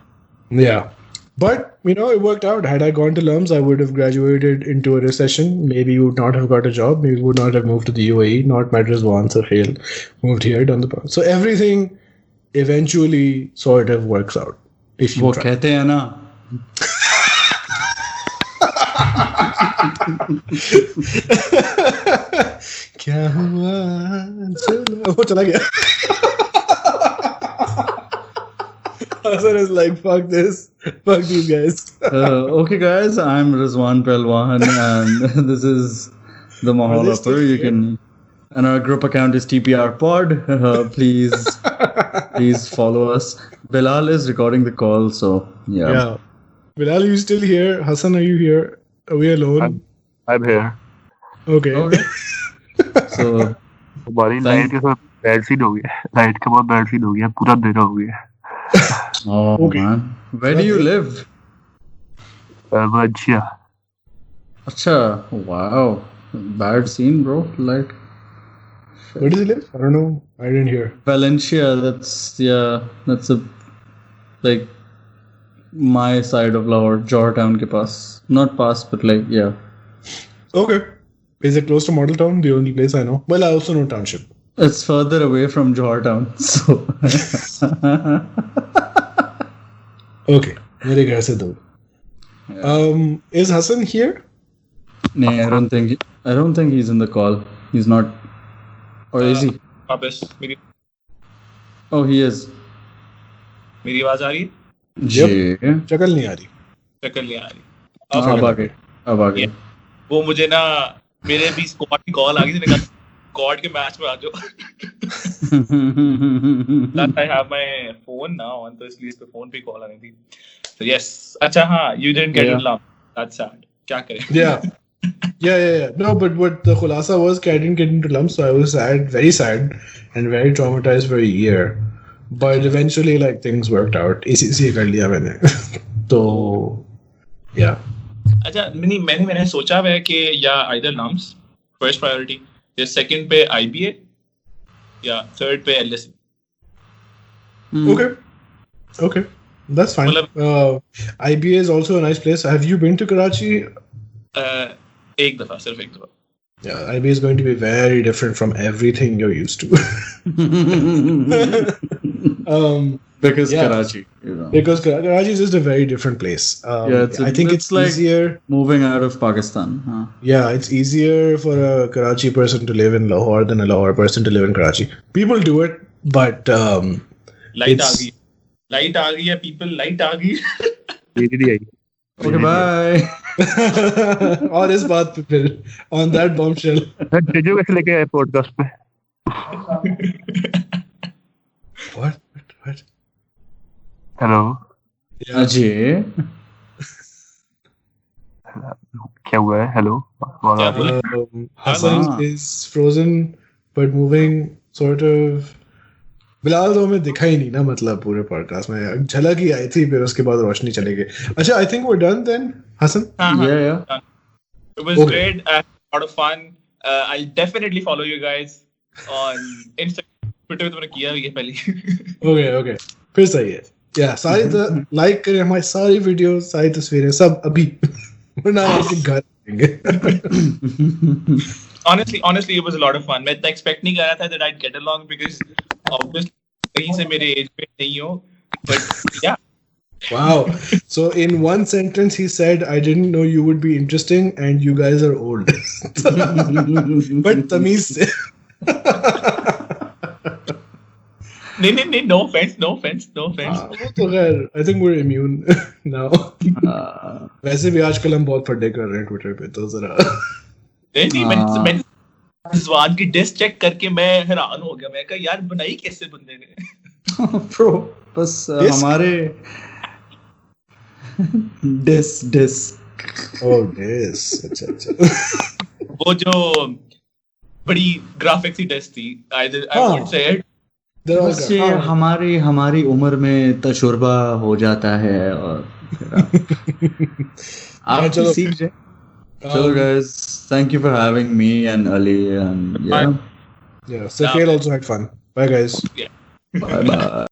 Yeah. But, you know, it worked out. Had I gone to Lums, I would have graduated into a recession. Maybe would not have got a job. Maybe would not have moved to the UAE. Not met Rizwan, Sarkhel, moved here, done the path. So everything eventually sort of works out. If you
वो
try.
कहते हैं ना
क्या हुआ चलो वो चला गया. Hassan is like, fuck this, fuck these guys.
Okay guys, I'm Rizwan Pelwan and this is the Mahal Upper. You can, and our group account is TPR Pod. Please follow us. Bilal is recording the call, so yeah.
Bilal, are you still here? Hassan, are you here? Are we alone?
I'm here.
Okay.
So
हमारी light के साथ bad scene हो गया. Light के बाद bad scene हो गया. पूरा दिन हो गया.
oh
Okay.
man, where do you live?
Valencia.
Acha, wow, bad scene, bro. Like
Where does he live? I don't know. I didn't hear.
Valencia. That's a like my side of Lahore, Georgetown ke paas. Not pass, but like yeah.
Okay. Is it close to Model Town? The only place I know. Well, I also know Township.
It's further away from Georgetown, so.
Okay. मेरे घर से दूर. Is Hassan here?
Nah, I don't think he's in the call. He's not. Or is he?
वापस मेरी
Oh, he is.
आवाज आ रही है?
जी.
शक्ल नहीं आ रही.
शक्ल नहीं आ रही.
अब आ गए.
वो मुझे ना मेरे भी स्क्वाड की कॉल आ गई थी. मैंने कहा स्क्वाड के मैच में आ जाओ. That I have my phone now on, तो इसलिए इस पे फोन पे कॉल आ रही थी. So yes. अच्छा हाँ, you didn't get it lump. That's sad. क्या करें?
Yeah. No, but what the khulasa was, I didn't get into Lums, so I was sad, very sad, and very traumatized for a year. But eventually, like things worked out. इसी कर लिया मैंने. तो yeah.
अच्छा मैंने सोचा है कि या either lumps first priority, या second पे IBA, या third पे LSE.
Okay. That's fine. IBA is also a nice place. Have you been to Karachi?
एक दफा, सिर्फ एक दफा.
Yeah, IBA is going to be very different from everything you're used to.
Because
yeah.
Karachi, you know.
Because Karachi is just a very different place. I think it's
like
easier
moving out of Pakistan. Huh?
Yeah, it's easier for a Karachi person to live in Lahore than a Lahore person to live in Karachi. People do it, but
Light आ गई है, people. Light आ गई.
मेरी आई.
Okay, bye.
और इस बात पे फिर on that bombshell.
Tezu कैसे लेके आए पॉडकास्ट पे?
What?
हेलो.
अजय.
क्या हुआ है? Hello.
Hassan is frozen but moving sort of. Bilal तो हमें दिखा ही नहीं ना, मतलब पूरे पॉडकास्ट में झलक ही आई थी, फिर उसके बाद रोशनी चली गई. अच्छा, I think we're done then, Hassan.
Yeah.
It was great. I had a lot of fun. I'll definitely follow you guys on Instagram. Twitter तो मैंने किया ही है पहले. Okay.
फिर सही है. Yeah, सारी लाइक करें हमारी सारी वीडियो, सारी तस्वीरें सब अभी, वरना आपके घर आएंगे.
Honestly, it was a lot of fun. मैं expect नहीं कर रहा था that I'd get along because obviously कहीं से मेरे age में नहीं हो, but yeah.
Wow. So in one sentence he said, I didn't know you would be interesting and you guys are old. But तमीज से.
नहीं, no offense.
वो तो खैर, I think we're immune now. वैसे भी आजकल हम बहुत फड्डे कर रहे हैं ट्विटर पे, तो जरा
नहीं, मैं रिजवान की डिस चेक करके मैं हैरान हो गया. मैं कहा यार बनाई कैसे बंदे ने.
Bro, बस हमारे डिस.
Oh, dish. अच्छा.
वो जो बड़ी ग्राफिक्स की डिस थी, I would say it.
बस ये हमारी उम्र में तजुर्बा हो जाता है और आप सीख जाए. So guys, thank you for having me and Ali and
yeah. Sakhel also had fun. Bye guys.
Yeah.
Bye.